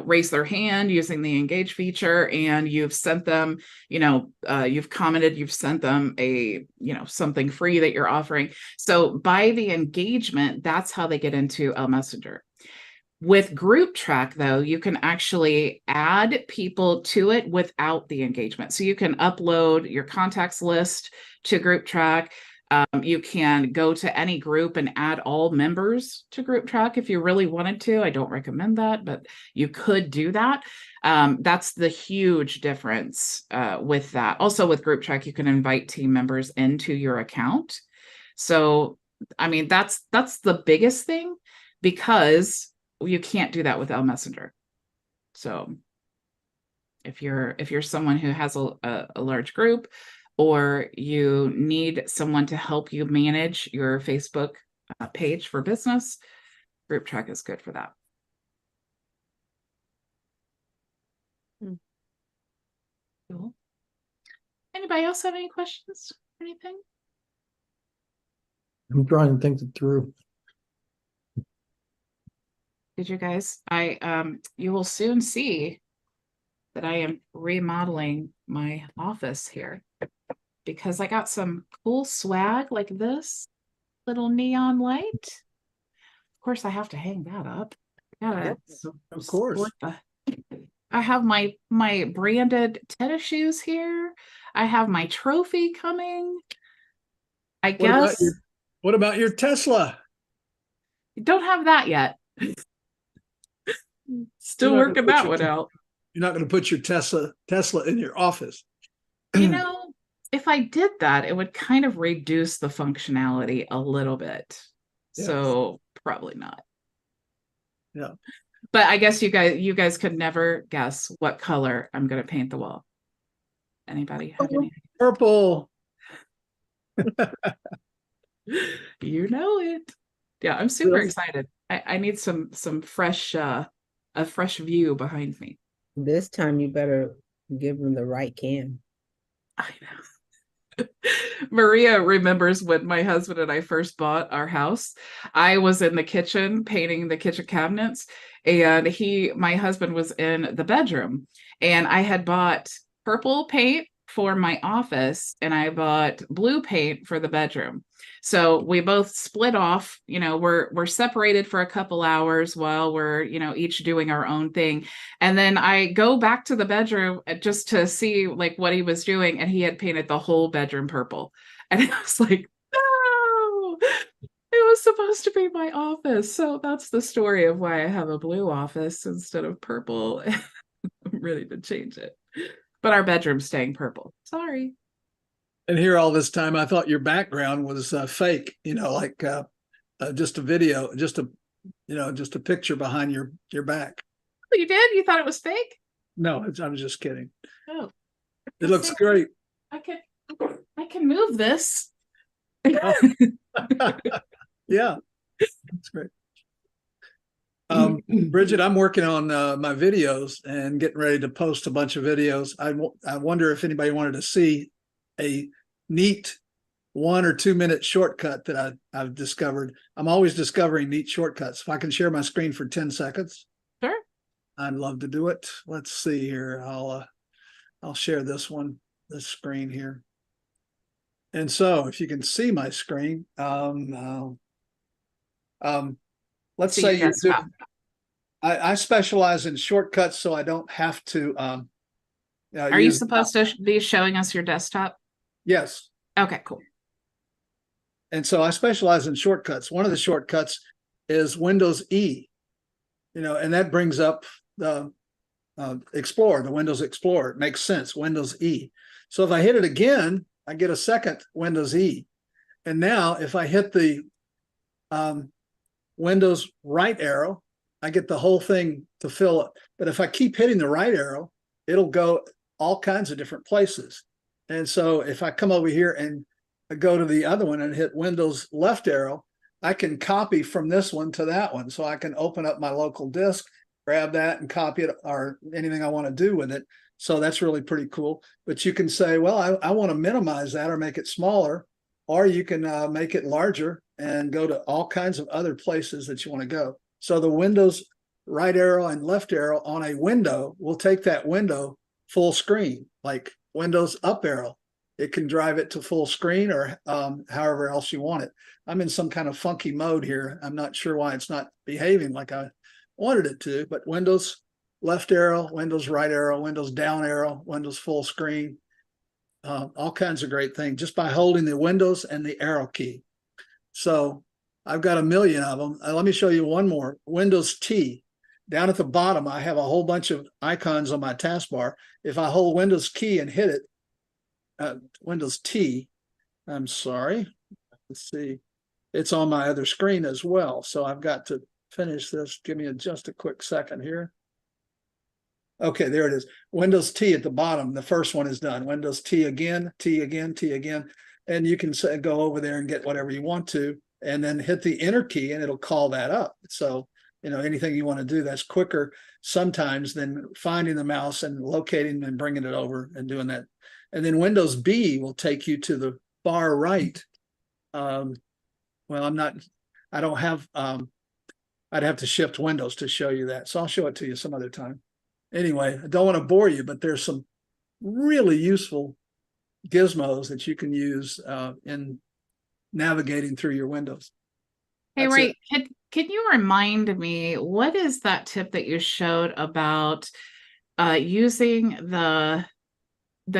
Speaker 1: raised their hand using the engage feature, and you've sent them, you've commented, you've sent them a, something free that you're offering. So by the engagement, that's how they get into Elmessenger. With GroupTrack, though, you can actually add people to it without the engagement. So you can upload your contacts list to GroupTrack. You can go to any group and add all members to GroupTrack if you really wanted to. I don't recommend that, but you could do that. That's the huge difference with that. Also with GroupTrack, you can invite team members into your account. So, I mean, that's the biggest thing, because you can't do that with Elmessenger. So if you're someone who has a large group, or you need someone to help you manage your Facebook page for business, GroupTrack is good for that. Cool. Anybody else have any questions or anything?
Speaker 5: I'm trying to think it through.
Speaker 1: Did you guys? You will soon see that I am remodeling my office here, because I got some cool swag like this little neon light. Of course, I have to hang that up.
Speaker 5: Of course.
Speaker 1: I have my branded tennis shoes here. I have my trophy coming. I guess.
Speaker 5: What about your Tesla?
Speaker 1: Don't have that yet. Still working that one out.
Speaker 5: You're not going to put your Tesla in your office.
Speaker 1: You know, if I did that, it would kind of reduce the functionality a little bit.
Speaker 5: Yeah.
Speaker 1: So probably not.
Speaker 5: Yeah.
Speaker 1: But I guess you guys could never guess what color I'm going to paint the wall. Anybody have any?
Speaker 5: Purple.
Speaker 1: You know it. Yeah, I'm super excited. I need some fresh a fresh view behind me.
Speaker 2: This time you better give them the right can.
Speaker 1: I know. Maria remembers when my husband and I first bought our house. I was in the kitchen painting the kitchen cabinets, and my husband was in the bedroom, and I had bought purple paint for my office and I bought blue paint for the bedroom. So we both split off, we're separated for a couple hours while we're, each doing our own thing. And then I go back to the bedroom just to see like what he was doing. And he had painted the whole bedroom purple. And I was like, no, it was supposed to be my office. So that's the story of why I have a blue office instead of purple. I'm ready to change it. But our bedroom's staying purple. Sorry.
Speaker 5: And here all this time, I thought your background was fake, like just a video, just a picture behind your back.
Speaker 1: Oh, you did? You thought it was fake?
Speaker 5: No, I was just kidding.
Speaker 1: Oh,
Speaker 5: it looks great.
Speaker 1: I can move this.
Speaker 5: Oh. Yeah, that's great. Bridget, I'm working on my videos and getting ready to post a bunch of videos. I wonder if anybody wanted to see a neat 1 or 2 minute shortcut that I've discovered. I'm always discovering neat shortcuts. If I can share my screen for 10 seconds.
Speaker 1: Sure.
Speaker 5: I'd love to do it. Let's see here. I'll share this screen here. And so if you can see my screen, let's say you do. I specialize in shortcuts, so I don't have to.
Speaker 1: Are you supposed to be showing us your desktop?
Speaker 5: Yes.
Speaker 1: Okay, cool.
Speaker 5: And so I specialize in shortcuts. One of the shortcuts is Windows E, and that brings up the Explorer, the Windows Explorer. It makes sense, Windows E. So if I hit it again, I get a second Windows E. And now if I hit the Windows right arrow, I get the whole thing to fill it. But if I keep hitting the right arrow, it'll go all kinds of different places. And so if I come over here and I go to the other one and hit Windows left arrow, I can copy from this one to that one. So I can open up my local disk, grab that and copy it or anything I want to do with it. So that's really pretty cool. But you can say, well, I want to minimize that or make it smaller, or you can make it larger and go to all kinds of other places that you want to go. So the Windows right arrow and left arrow on a window will take that window full screen, like Windows up arrow. It can drive it to full screen or however else you want it. I'm in some kind of funky mode here. I'm not sure why it's not behaving like I wanted it to, but Windows left arrow, Windows right arrow, Windows down arrow, Windows full screen, all kinds of great things just by holding the Windows and the arrow key. So I've got a million of them. Let me show you one more. Windows T. Down at the bottom, I have a whole bunch of icons on my taskbar. If I hold Windows key and hit it, Windows T, I'm sorry. Let's see. It's on my other screen as well. So I've got to finish this. Give me just a quick second here. Okay, there it is. Windows T at the bottom. The first one is done. Windows T again, T again, T again. And you can go over there and get whatever you want to, and then hit the enter key and it'll call that up. So, anything you want to do, that's quicker sometimes than finding the mouse and locating and bringing it over and doing that. And then Windows B will take you to the far right. Well, I don't have, I'd have to shift Windows to show you that. So I'll show it to you some other time. Anyway, I don't want to bore you, but there's some really useful gizmos that you can use in navigating through your windows.
Speaker 1: Hey, Ray, can you remind me, what is that tip that you showed about using the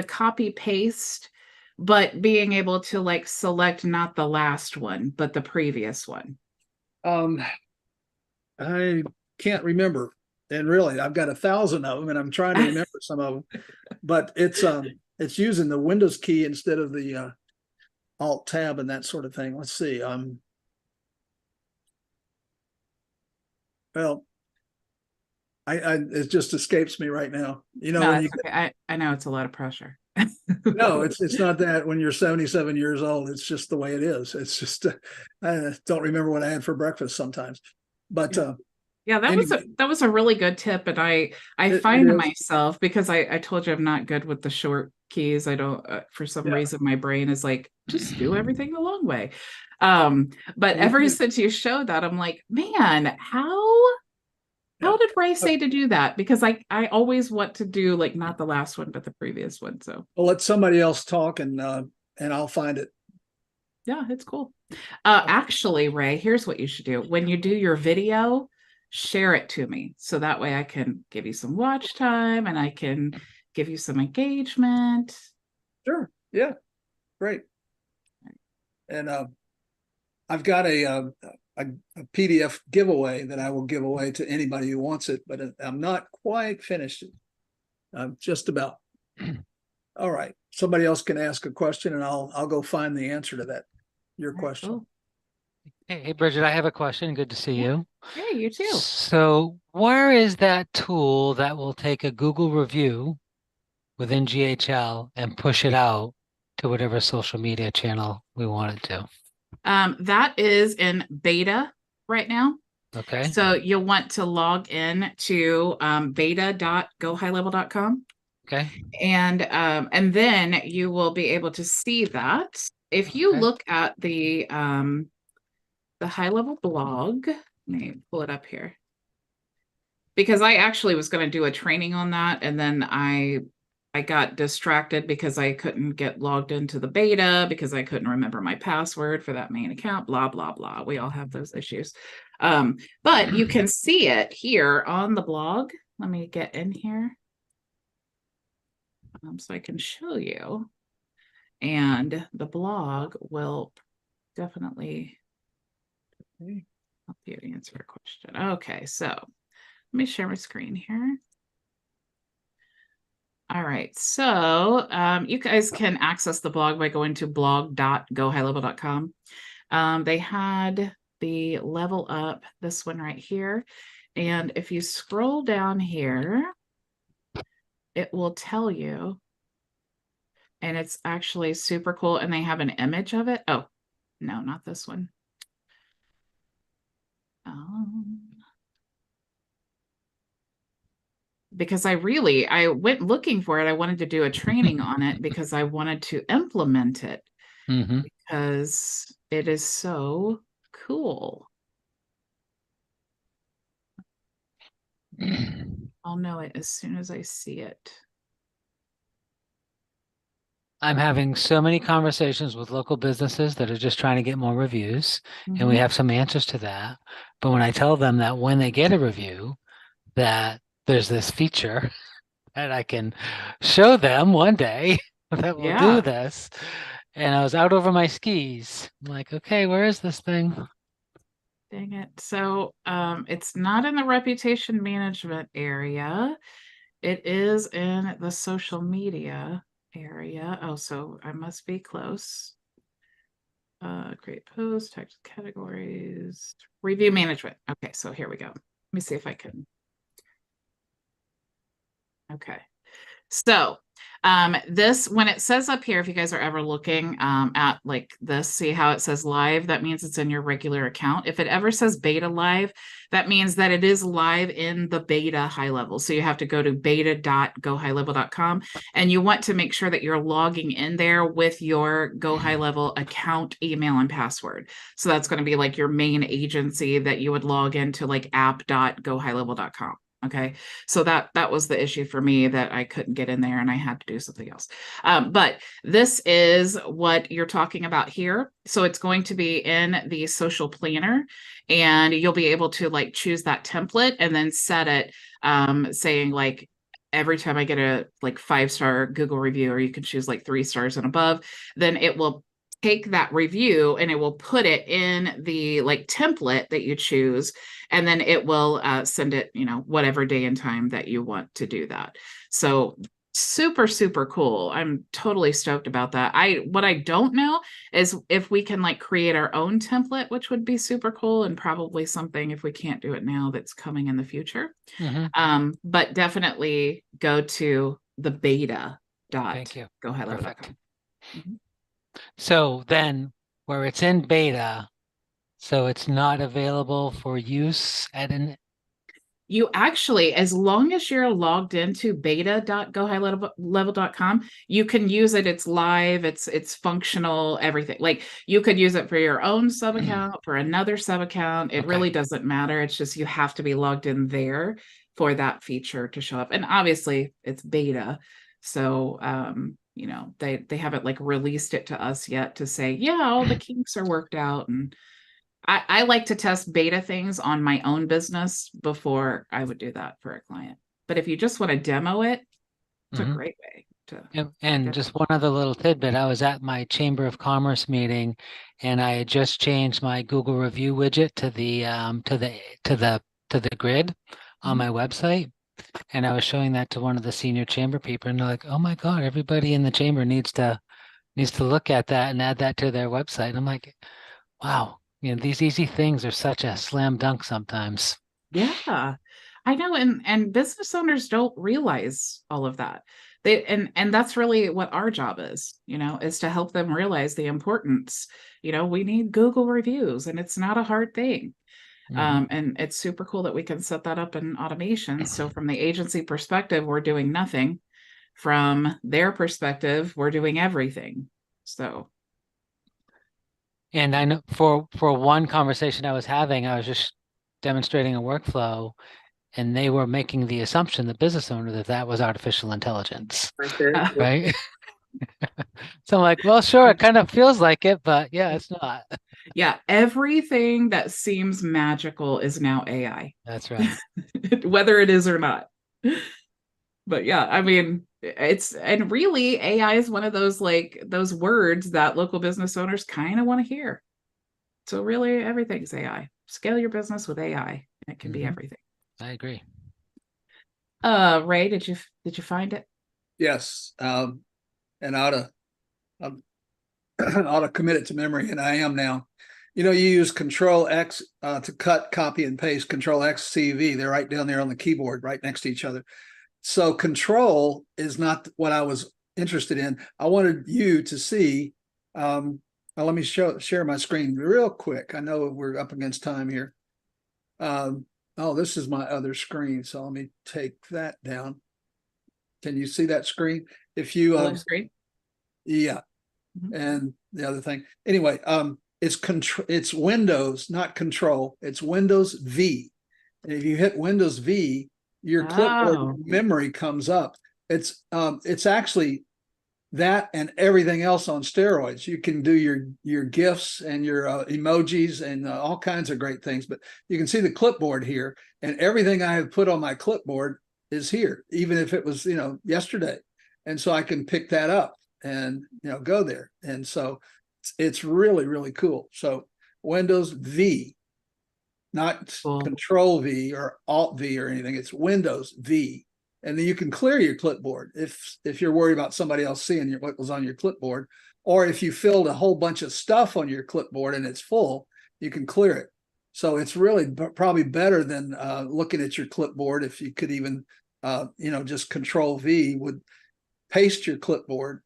Speaker 1: copy paste, but being able to like select not the last one, but the previous one?
Speaker 5: I can't remember. And really, I've got 1,000 of them and I'm trying to remember some of them, but it's
Speaker 8: it's using the Windows key instead of the Alt Tab and that sort of thing. Let's see. Well, it just escapes me right now. You know,
Speaker 1: No,
Speaker 8: when you
Speaker 1: that's okay. I know it's a lot of pressure.
Speaker 8: no, it's not that when you're 77 years old, it's just the way it is. It's just I don't remember what I had for breakfast sometimes. But
Speaker 1: yeah,
Speaker 8: anyway,
Speaker 1: that was a really good tip. And I
Speaker 8: it
Speaker 1: find
Speaker 8: is.
Speaker 1: myself, because I told you I'm not good with the short keys. I don't for some
Speaker 8: Yeah.
Speaker 1: reason my brain is like, just do everything the long way. But ever since you showed that, I'm like, man, how did Ray say to do that? Because I always want to do like not the last one, but the previous one. So
Speaker 8: I'll let somebody else talk and I'll find it.
Speaker 1: yeah, it's cool. Actually, Ray, here's what you should do. When you do your video, share it to me. So that way I can give you some watch time and I can give you some engagement.
Speaker 8: Sure. Yeah. Great. And I've got a PDF giveaway that I will give away to anybody who wants it, but I'm not quite finished. I'm just about. All right. Somebody else can ask a question and I'll go find the answer to that. Your question.
Speaker 1: Cool.
Speaker 9: Hey, Bridget, I have a question. Good to see you.
Speaker 1: Yeah, you too.
Speaker 9: So where is that tool that will take a Google review within GHL and push it out to whatever social media channel we want it to?
Speaker 1: That is in beta right now.
Speaker 9: Okay.
Speaker 1: So you'll want to log in to beta.gohighlevel.com.
Speaker 9: Okay.
Speaker 1: And then you will be able to see that. If you
Speaker 9: Okay.
Speaker 1: look at the HighLevel blog, let me pull it up here. Because I actually was going to do a training on that, and then I got distracted because I couldn't get logged into the beta because I couldn't remember my password for that main account, blah, blah, blah. We all have those issues. But you can see it here on the blog. Let me get in here so I can show you. And the blog will definitely help you answer a question. Okay, so let me share my screen here. All right, so you guys can access the blog by going to blog.gohighlevel.com. They had the level up, this one right here. And if you scroll down here, it will tell you. And it's actually super cool. And they have an image of it. Oh, no, not this one. Because I went looking for it. I wanted to do a training on it because I wanted to implement it because it is so cool. I'll know it as soon as I see it.
Speaker 9: I'm having so many conversations with local businesses that are just trying to get more reviews, and we have some answers to that. But when I tell them that when they get a review, that there's this feature that I can show them one day that will do this, and I was out over my skis. I'm like, okay, where is this thing?
Speaker 1: Dang it. So it's not in the reputation management area. It is in the social media area. Oh, so I must be close. Create posts, text categories, review management. Okay, so here we go. Let me see if I can. Okay. So this, when it says up here, if you guys are ever looking at like this, see how it says live, that means it's in your regular account. If it ever says beta live, that means that it is live in the beta HighLevel. So you have to go to beta.gohighlevel.com and you want to make sure that you're logging in there with your GoHighLevel account, email, and password. So that's going to be like your main agency that you would log into, like app.gohighlevel.com. Okay, so that was the issue for me, that I couldn't get in there and I had to do something else. But this is what you're talking about here. So it's going to be in the social planner, and you'll be able to like choose that template and then set it saying like, every time I get a like 5-star Google review, or you can choose like 3 stars and above, then it will take that review and it will put it in the like template that you choose, and then it will send it, you know, whatever day and time that you want to do that. So super, super cool. I'm totally stoked about that. What I don't know is if we can like create our own template, which would be super cool, and probably something, if we can't do it now, that's coming in the future. But definitely go to the beta dot
Speaker 9: Thank you.
Speaker 1: GoHighLevel.com.
Speaker 9: Perfect. So then where it's in beta, so it's not available for use at an
Speaker 1: You actually, as long as you're logged into beta.gohighlevel.com, you can use it. It's live, it's functional, everything. Like you could use it for your own sub account, for another sub account. It really doesn't matter. It's just you have to be logged in there for that feature to show up. And obviously it's beta. So you know, they haven't like released it to us yet to say, yeah, all the kinks are worked out. And I like to test beta things on my own business before I would do that for a client. But if you just want to demo it, it's a great way to.
Speaker 9: And just one other little tidbit. I was at my Chamber of Commerce meeting and I had just changed my Google review widget to the grid on my website. And I was showing that to one of the senior chamber people, and they're like, "Oh my God, everybody in the chamber needs to look at that and add that to their website." And I'm like, wow, you know, these easy things are such a slam dunk sometimes.
Speaker 1: Yeah, I know. And business owners don't realize all of that. And that's really what our job is, you know, is to help them realize the importance. You know, we need Google reviews, and it's not a hard thing. And it's super cool that we can set that up in automation. So from the agency perspective, we're doing nothing. From their perspective, we're doing everything. So.
Speaker 9: And I know for one conversation I was having, I was just demonstrating a workflow, and they were making the assumption, the business owner, that was artificial intelligence, right? So I'm like, well, sure, it kind of feels like it, but yeah, it's not.
Speaker 1: Yeah, everything that seems magical is now AI.
Speaker 9: That's right.
Speaker 1: Whether it is or not. But yeah, I mean, and really AI is one of those those words that local business owners kind of want to hear. So really everything's AI. Scale your business with AI. It can be everything.
Speaker 9: I agree.
Speaker 1: Ray, did you find it?
Speaker 8: Yes. And I ought to commit it to memory, and I am now. You know, you use Control X to cut, copy, and paste. Control X CV. They're right down there on the keyboard, right next to each other. So Control is not what I was interested in. I wanted you to see. Let me share my screen real quick. I know we're up against time here. Oh, this is my other screen. So let me take that down. Can you see that screen? If you
Speaker 1: screen.
Speaker 8: Yeah. And the other thing, anyway, it's Windows, not Control. It's Windows V. And if you hit Windows V, your clipboard memory comes up. It's actually that and everything else on steroids. You can do your GIFs and your emojis and all kinds of great things. But you can see the clipboard here, and everything I have put on my clipboard is here, even if it was, you know, yesterday. And so I can pick that up and, you know, go there. And so it's really, really cool. So Windows V, not Control V or Alt V or anything. It's Windows V. And then you can clear your clipboard if you're worried about somebody else seeing what was on your clipboard, or if you filled a whole bunch of stuff on your clipboard and it's full, you can clear it. So it's really probably better than looking at your clipboard. If you could even, you know, just Control V would paste your clipboard,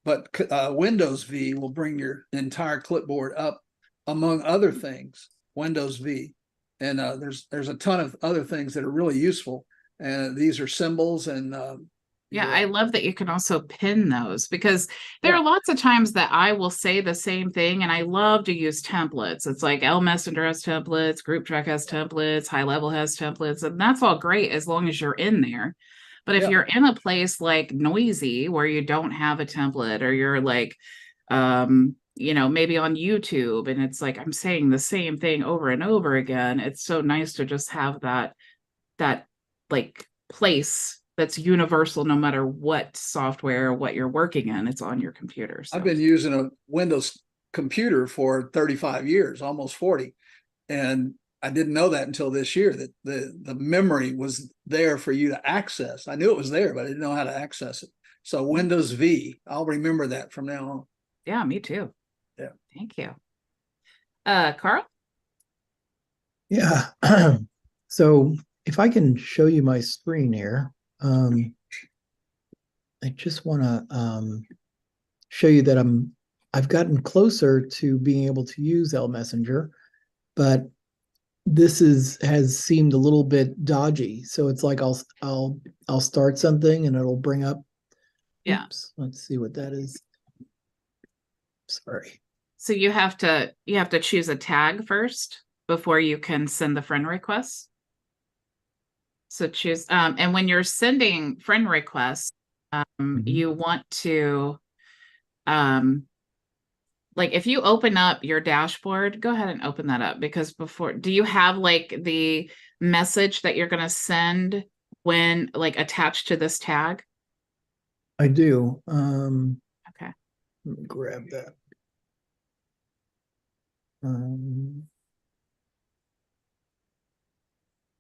Speaker 8: but Windows V will bring your entire clipboard up, among other things. Windows V, and there's a ton of other things that are really useful. And these are symbols and
Speaker 1: yeah, I love that you can also pin those, because there are lots of times that I will say the same thing, and I love to use templates. It's like Elmessenger has templates, GroupTrack has templates, HighLevel has templates, and that's all great as long as you're in there. But if you're in a place like Noisy where you don't have a template, or you're like, you know, maybe on YouTube, and it's like I'm saying the same thing over and over again, it's so nice to just have that like place that's universal, no matter what software or what you're working in, it's on your computer. So.
Speaker 8: I've been using a Windows computer for 35 years, almost 40. And I didn't know that until this year, that the memory was there for you to access. I knew it was there, but I didn't know how to access it. So Windows V, I'll remember that from now on.
Speaker 1: Yeah, me too.
Speaker 8: Yeah.
Speaker 1: Thank you. Carl?
Speaker 5: Yeah. So if I can show you my screen here, I just want to show you that I've gotten closer to being able to use Elmessenger, but this has seemed a little bit dodgy. So it's like I'll start something and it'll bring up.
Speaker 1: Yeah.
Speaker 5: Oops, let's see what that is. Sorry.
Speaker 1: So you have to choose a tag first before you can send the friend request. So choose, and when you're sending friend requests, you want to, like if you open up your dashboard, go ahead and open that up, because do you have like the message that you're going to send when like attached to this tag?
Speaker 5: I do.
Speaker 1: Okay.
Speaker 5: Let me grab that.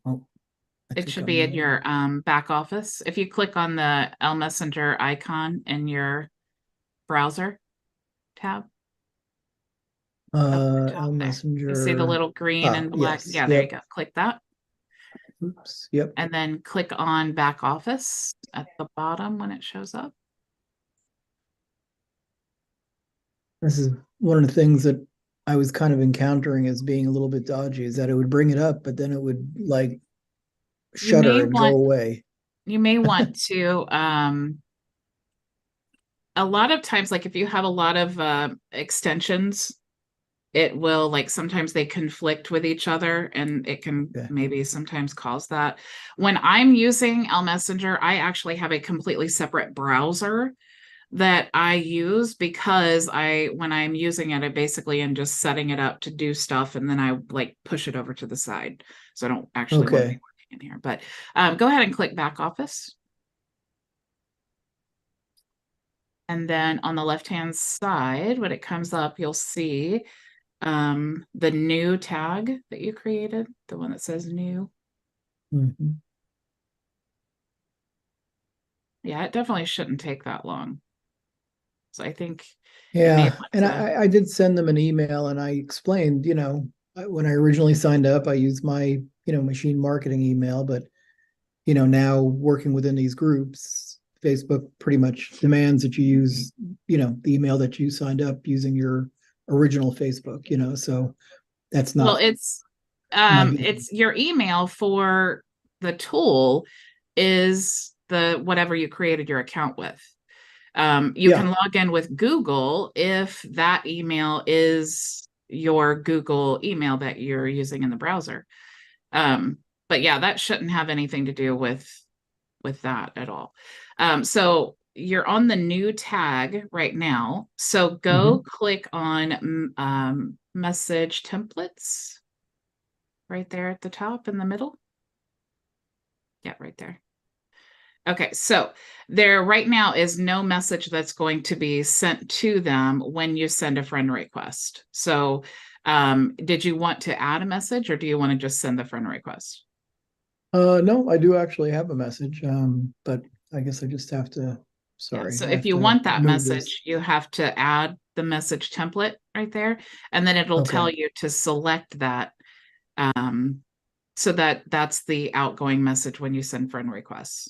Speaker 5: Oh,
Speaker 1: It should be in your back office. If you click on the Elmessenger icon in your browser tab.
Speaker 5: Elmessenger.
Speaker 1: You see the little green and black?
Speaker 5: Yes,
Speaker 1: Yeah, there you
Speaker 5: yep.
Speaker 1: go. Click that.
Speaker 5: Oops. Yep.
Speaker 1: And then click on back office at the bottom when it shows up.
Speaker 5: This is one of the things that I was kind of encountering as being a little bit dodgy, is that it would bring it up, but then it would like shutter and go away.
Speaker 1: You may want to, a lot of times, like if you have a lot of extensions, it will like sometimes they conflict with each other, and it can maybe sometimes cause that. When I'm using Elmessenger, I actually have a completely separate browser that I use, because when I'm using it, I basically am just setting it up to do stuff, and then I like push it over to the side. So I don't actually want to be working in here, but go ahead and click back office. And then on the left-hand side, when it comes up, you'll see the new tag that you created, the one that says new.
Speaker 5: Mm-hmm.
Speaker 1: Yeah, it definitely shouldn't take that long. So I think.
Speaker 5: Yeah, and I did send them an email, and I explained, when I originally signed up, I used my, machine marketing email, but, now working within these groups, Facebook pretty much demands that you use, the email that you signed up using your original Facebook, so that's not.
Speaker 1: Well, it's your email for the tool is the whatever you created your account with. You can log in with Google if that email is your Google email that you're using in the browser. But yeah, that shouldn't have anything to do with that at all. So you're on the new tag right now. So go click on message templates right there at the top in the middle. Yeah, right there. Okay, so there right now is no message that's going to be sent to them when you send a friend request. So did you want to add a message, or do you want to just send the friend request?
Speaker 5: No, I do actually have a message, but I guess I just have to, sorry.
Speaker 1: Yeah, so if you want that message, you have to add the message template right there, and then it'll tell you to select that. So that's the outgoing message when you send friend requests.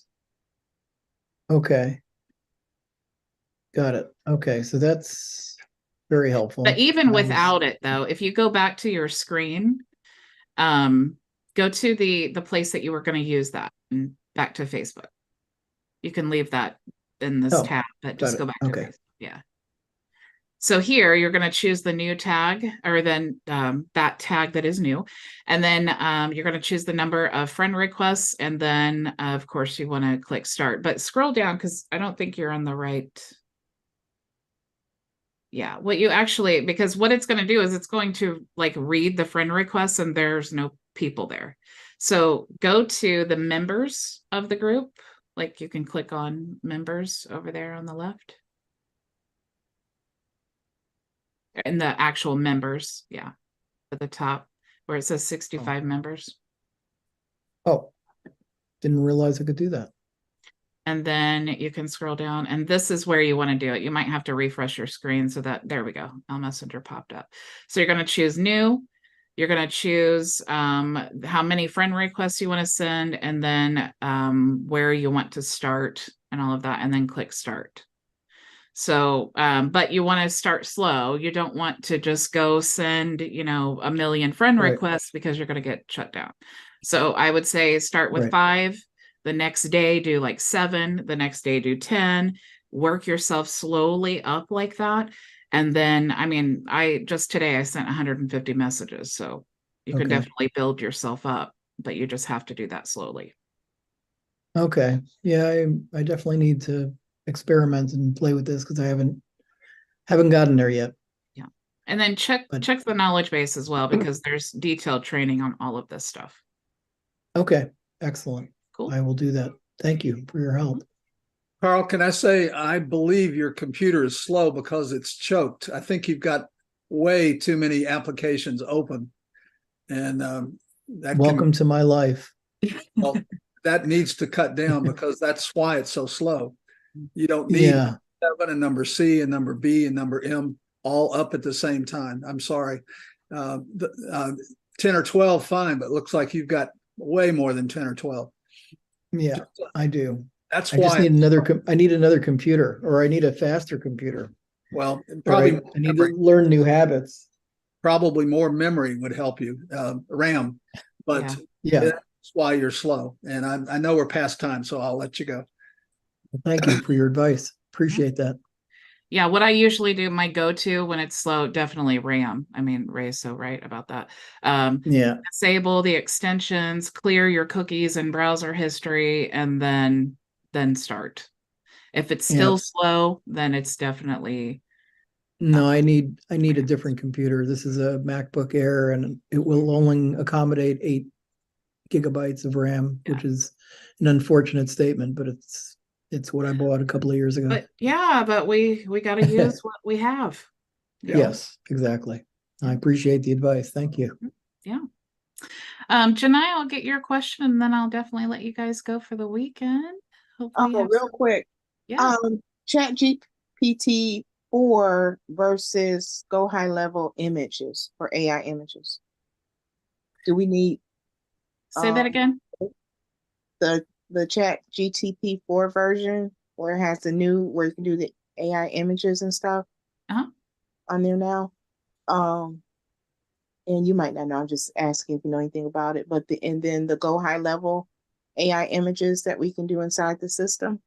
Speaker 5: Okay. Got it. Okay, so that's very helpful.
Speaker 1: But even without it, though, if you go back to your screen, go to the place that you were going to use that, and back to Facebook. You can leave that in this tab, but just go back to Facebook. Yeah. So here you're going to choose the new tag, or then that tag that is new. And then you're going to choose the number of friend requests. And then, of course, you want to click start. But scroll down, because I don't think you're on the right. Yeah, because what it's going to do is it's going to like read the friend requests, and there's no people there. So go to the members of the group. Like you can click on members over there on the left. And the actual members, yeah, at the top where it says 65 members.
Speaker 5: Oh, didn't realize I could do that.
Speaker 1: and then you can scroll down, and this is where you want to do it. You might have to refresh your screen so that, there we go, Elmessenger popped up. So you're going to choose new. You're going to choose how many friend requests you want to send, and then where you want to start and all of that, and then click start. So, but you want to start slow. You don't want to just go send, a million friend
Speaker 5: Right.
Speaker 1: requests, because you're going to get shut down. So I would say start with
Speaker 5: Right.
Speaker 1: 5. The next day do like 7. The next day do 10. Work yourself slowly up like that. And then, I mean, today I sent 150 messages. So you can
Speaker 5: Okay.
Speaker 1: definitely build yourself up, but you just have to do that slowly.
Speaker 5: Okay. Yeah, I definitely need to experiment and play with this because I haven't gotten there yet.
Speaker 1: Yeah. And then check the knowledge base as well, because there's detailed training on all of this stuff.
Speaker 5: Okay. Excellent.
Speaker 1: Cool.
Speaker 5: I will do that. Thank you for your help.
Speaker 8: Carl, can I say, I believe your computer is slow because it's choked. I think you've got way too many applications open. And
Speaker 5: Welcome to my life.
Speaker 8: Well, that needs to cut down, because that's why it's so slow. You don't need 7 and number C and number B and number M all up at the same time. I'm sorry. 10 or 12, fine, but it looks like you've got way more than 10 or 12.
Speaker 5: Yeah, I do.
Speaker 8: That's
Speaker 5: I
Speaker 8: why
Speaker 5: just need another computer, or I need a faster computer.
Speaker 8: Well,
Speaker 5: probably I need to learn new habits.
Speaker 8: Probably more memory would help you, RAM, but
Speaker 5: yeah,
Speaker 8: that's why you're slow. And I know we're past time, so I'll let you go.
Speaker 5: Thank you for your advice. Appreciate that.
Speaker 1: Yeah, what I usually do, my go-to when it's slow, definitely RAM. I mean, Ray is so right about that. Disable the extensions, clear your cookies and browser history, and then start. If it's still slow, then it's definitely
Speaker 5: no. I need a different computer. This is a MacBook Air, and it will only accommodate 8 gigabytes of RAM, which is an unfortunate statement, but it's what I bought a couple of years ago.
Speaker 1: But we got to use what we have.
Speaker 5: Yes, exactly. I appreciate the advice. Thank you.
Speaker 1: Yeah. Janai, I'll get your question, and then I'll definitely let you guys go for the weekend. Hopefully
Speaker 7: real quick.
Speaker 1: Yeah.
Speaker 7: ChatGPT-4 versus HighLevel images for AI images. Do we need
Speaker 1: say that again?
Speaker 7: The ChatGPT-4 version, where it has the new, where you can do the AI images and stuff on there now. And you might not know, I'm just asking if you know anything about it, but and then the HighLevel AI images that we can do inside the system.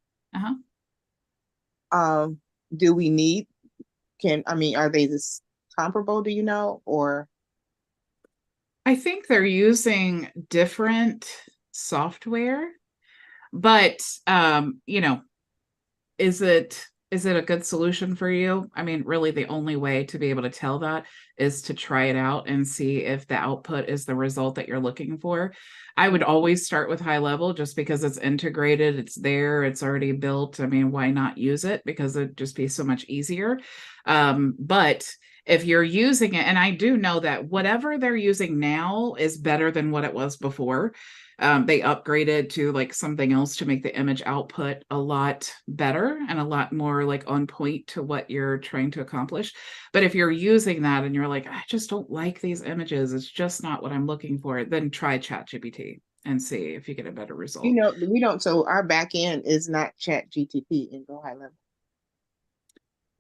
Speaker 7: Do we need, are they this comparable, do you know, or?
Speaker 1: I think they're using different software, but is it a good solution for you? I mean, really the only way to be able to tell that is to try it out and see if the output is the result that you're looking for. I would always start with HighLevel, just because it's integrated, it's there, it's already built. I mean, why not use it? Because it'd just be so much easier. But if you're using it, and I do know that whatever they're using now is better than what it was before. They upgraded to like something else to make the image output a lot better and a lot more like on point to what you're trying to accomplish. But if you're using that and you're like, I just don't like these images, it's just not what I'm looking for, then try ChatGPT and see if you get a better result.
Speaker 7: We don't, so our back end is not ChatGPT in HighLevel.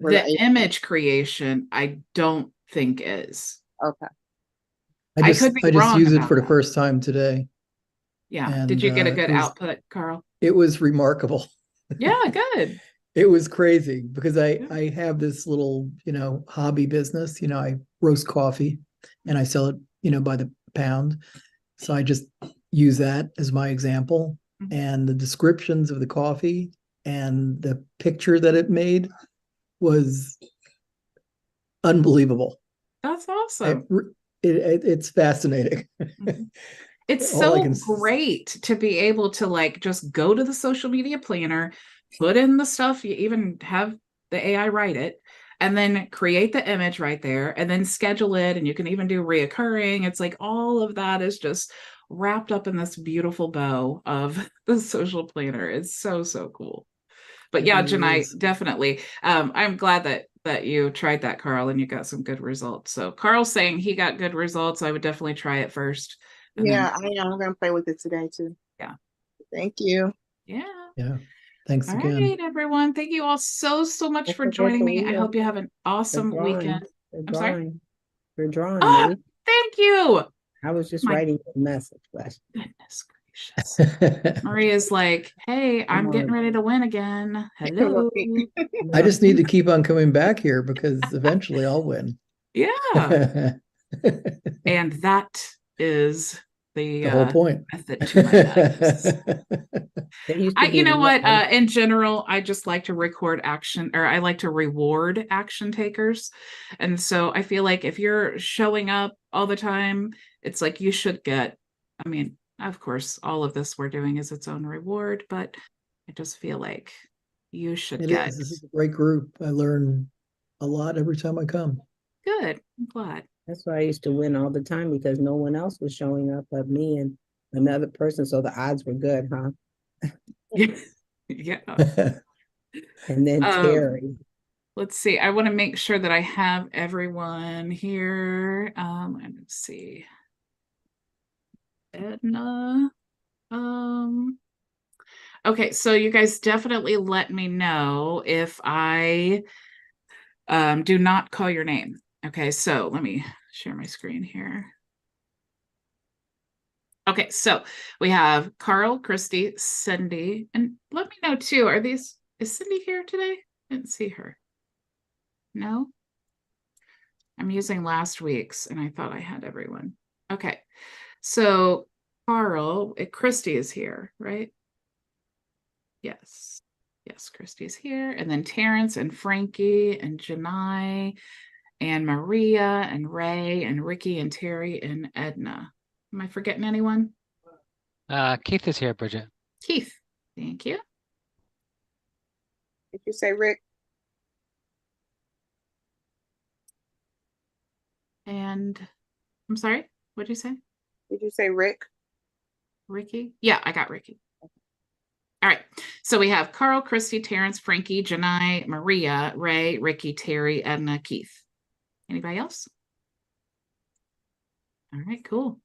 Speaker 1: The image creation, I don't think is.
Speaker 7: Okay.
Speaker 5: I just use it for the first time today.
Speaker 1: Yeah.
Speaker 5: And,
Speaker 1: did you get a good output, Carl?
Speaker 5: It was remarkable.
Speaker 1: Yeah, good.
Speaker 5: It was crazy because I have this little, hobby business. I roast coffee and I sell it, by the pound. So I just use that as my example. And the descriptions of the coffee and the picture that it made was unbelievable.
Speaker 1: That's awesome.
Speaker 5: It's fascinating.
Speaker 1: It's so great to be able to like just go to the social media planner, put in the stuff, you even have the AI write it, and then create the image right there, and then schedule it. And you can even do reoccurring. It's like all of that is just wrapped up in this beautiful bow of the social planner. It's so, so cool. But yeah,
Speaker 5: It really
Speaker 1: Janai,
Speaker 5: is.
Speaker 1: definitely. I'm glad that you tried that, Carl, and you got some good results. So Carl's saying he got good results. I would definitely try it first. And
Speaker 7: Yeah,
Speaker 1: then,
Speaker 7: I am. I'm gonna play with it today too.
Speaker 1: Yeah.
Speaker 7: Thank you.
Speaker 1: yeah.
Speaker 5: Yeah. Thanks
Speaker 1: All
Speaker 5: again.
Speaker 1: right, everyone. Thank you all so, so much
Speaker 2: Don't
Speaker 1: for
Speaker 2: forget
Speaker 1: joining
Speaker 2: the
Speaker 1: me. I
Speaker 2: wheel.
Speaker 1: hope you have an
Speaker 2: The
Speaker 1: awesome
Speaker 2: drawing.
Speaker 1: weekend.
Speaker 2: The
Speaker 1: I'm sorry.
Speaker 2: drawing. We're drawing.
Speaker 1: Ah,
Speaker 2: Marie.
Speaker 1: thank you.
Speaker 2: I was just
Speaker 1: My
Speaker 2: writing a message. Flash.
Speaker 1: goodness gracious. Maria's like, hey, I'm
Speaker 2: Come
Speaker 1: getting
Speaker 2: on.
Speaker 1: ready to win again. Hello.
Speaker 5: I just need to keep on coming back here because eventually I'll win.
Speaker 1: Yeah. And that is the
Speaker 5: The whole point.
Speaker 1: method to my madness.
Speaker 2: There used to
Speaker 1: You
Speaker 2: be
Speaker 1: know what?
Speaker 2: one-
Speaker 1: In general, I just like to record action, or I like to reward action takers. And so I feel like if you're showing up all the time, it's like you should get, I mean, of course, all of this we're doing is its own reward, but I just feel like you should
Speaker 5: It
Speaker 1: get
Speaker 5: is. This is a great group. I learn a lot every time I come.
Speaker 1: good. I'm glad.
Speaker 2: That's why I used to win all the time because no one else was showing up but me and another person. So the odds were good, huh?
Speaker 1: Yeah.
Speaker 2: And then Terry.
Speaker 1: Let's see. I want to make sure that I have everyone here. Let's see. Edna. Okay, so you guys definitely let me know if I do not call your name. Okay, so let me share my screen here. Okay, so we have Carl, Christy, Cindy, and let me know too. Is Cindy here today? Didn't see her. No? I'm using last week's and I thought I had everyone. Okay, so Carl, Christy is here, right? Yes. Yes, Christy's here. And then Terrence and Frankie and Janai and Maria and Ray and Ricky and Terry and Edna. Am I forgetting anyone?
Speaker 9: Keith is here, Bridget.
Speaker 1: Keith. Thank you.
Speaker 7: Did you say Rick?
Speaker 1: And I'm sorry, what did you say?
Speaker 7: Did you say Rick?
Speaker 1: Ricky? Yeah, I got Ricky. All right. So we have Carl, Christy, Terrence, Frankie, Janai, Maria, Ray, Ricky, Terry, Edna, Keith. Anybody else? All right, cool.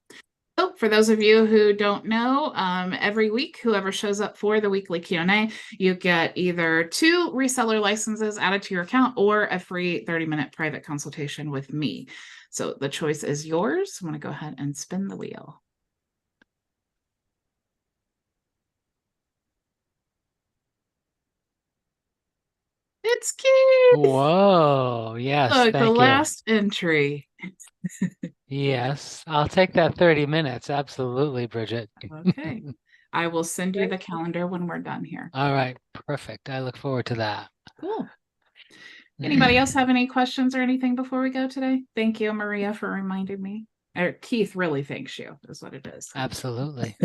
Speaker 1: So for those of you who don't know, every week, whoever shows up for the weekly Q&A, you get either 2 reseller licenses added to your account or a free 30-minute private consultation with me. So the choice is yours. I'm going to go ahead and spin the wheel. It's Keith.
Speaker 9: Whoa, yes,
Speaker 1: Look, the
Speaker 9: thank you.
Speaker 1: last entry.
Speaker 9: Yes, I'll take that 30 minutes. Absolutely, Bridget.
Speaker 1: Okay. I will send you the calendar when we're done here.
Speaker 9: All right, perfect. I look forward to that.
Speaker 1: Cool. Anybody else have any questions or anything before we go today? Thank you, Maria, for reminding me. Or Keith really thanks you, is what it is.
Speaker 9: Absolutely.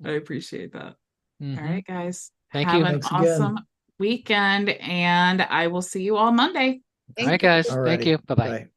Speaker 1: I appreciate that.
Speaker 9: Mhm.
Speaker 1: All right, guys.
Speaker 9: Thank
Speaker 1: Have
Speaker 9: you.
Speaker 1: an
Speaker 5: Thanks again.
Speaker 1: awesome weekend, and I will see you all Monday.
Speaker 9: All right, guys.
Speaker 5: Alrighty.
Speaker 9: Thank you. Bye-bye.
Speaker 5: Bye.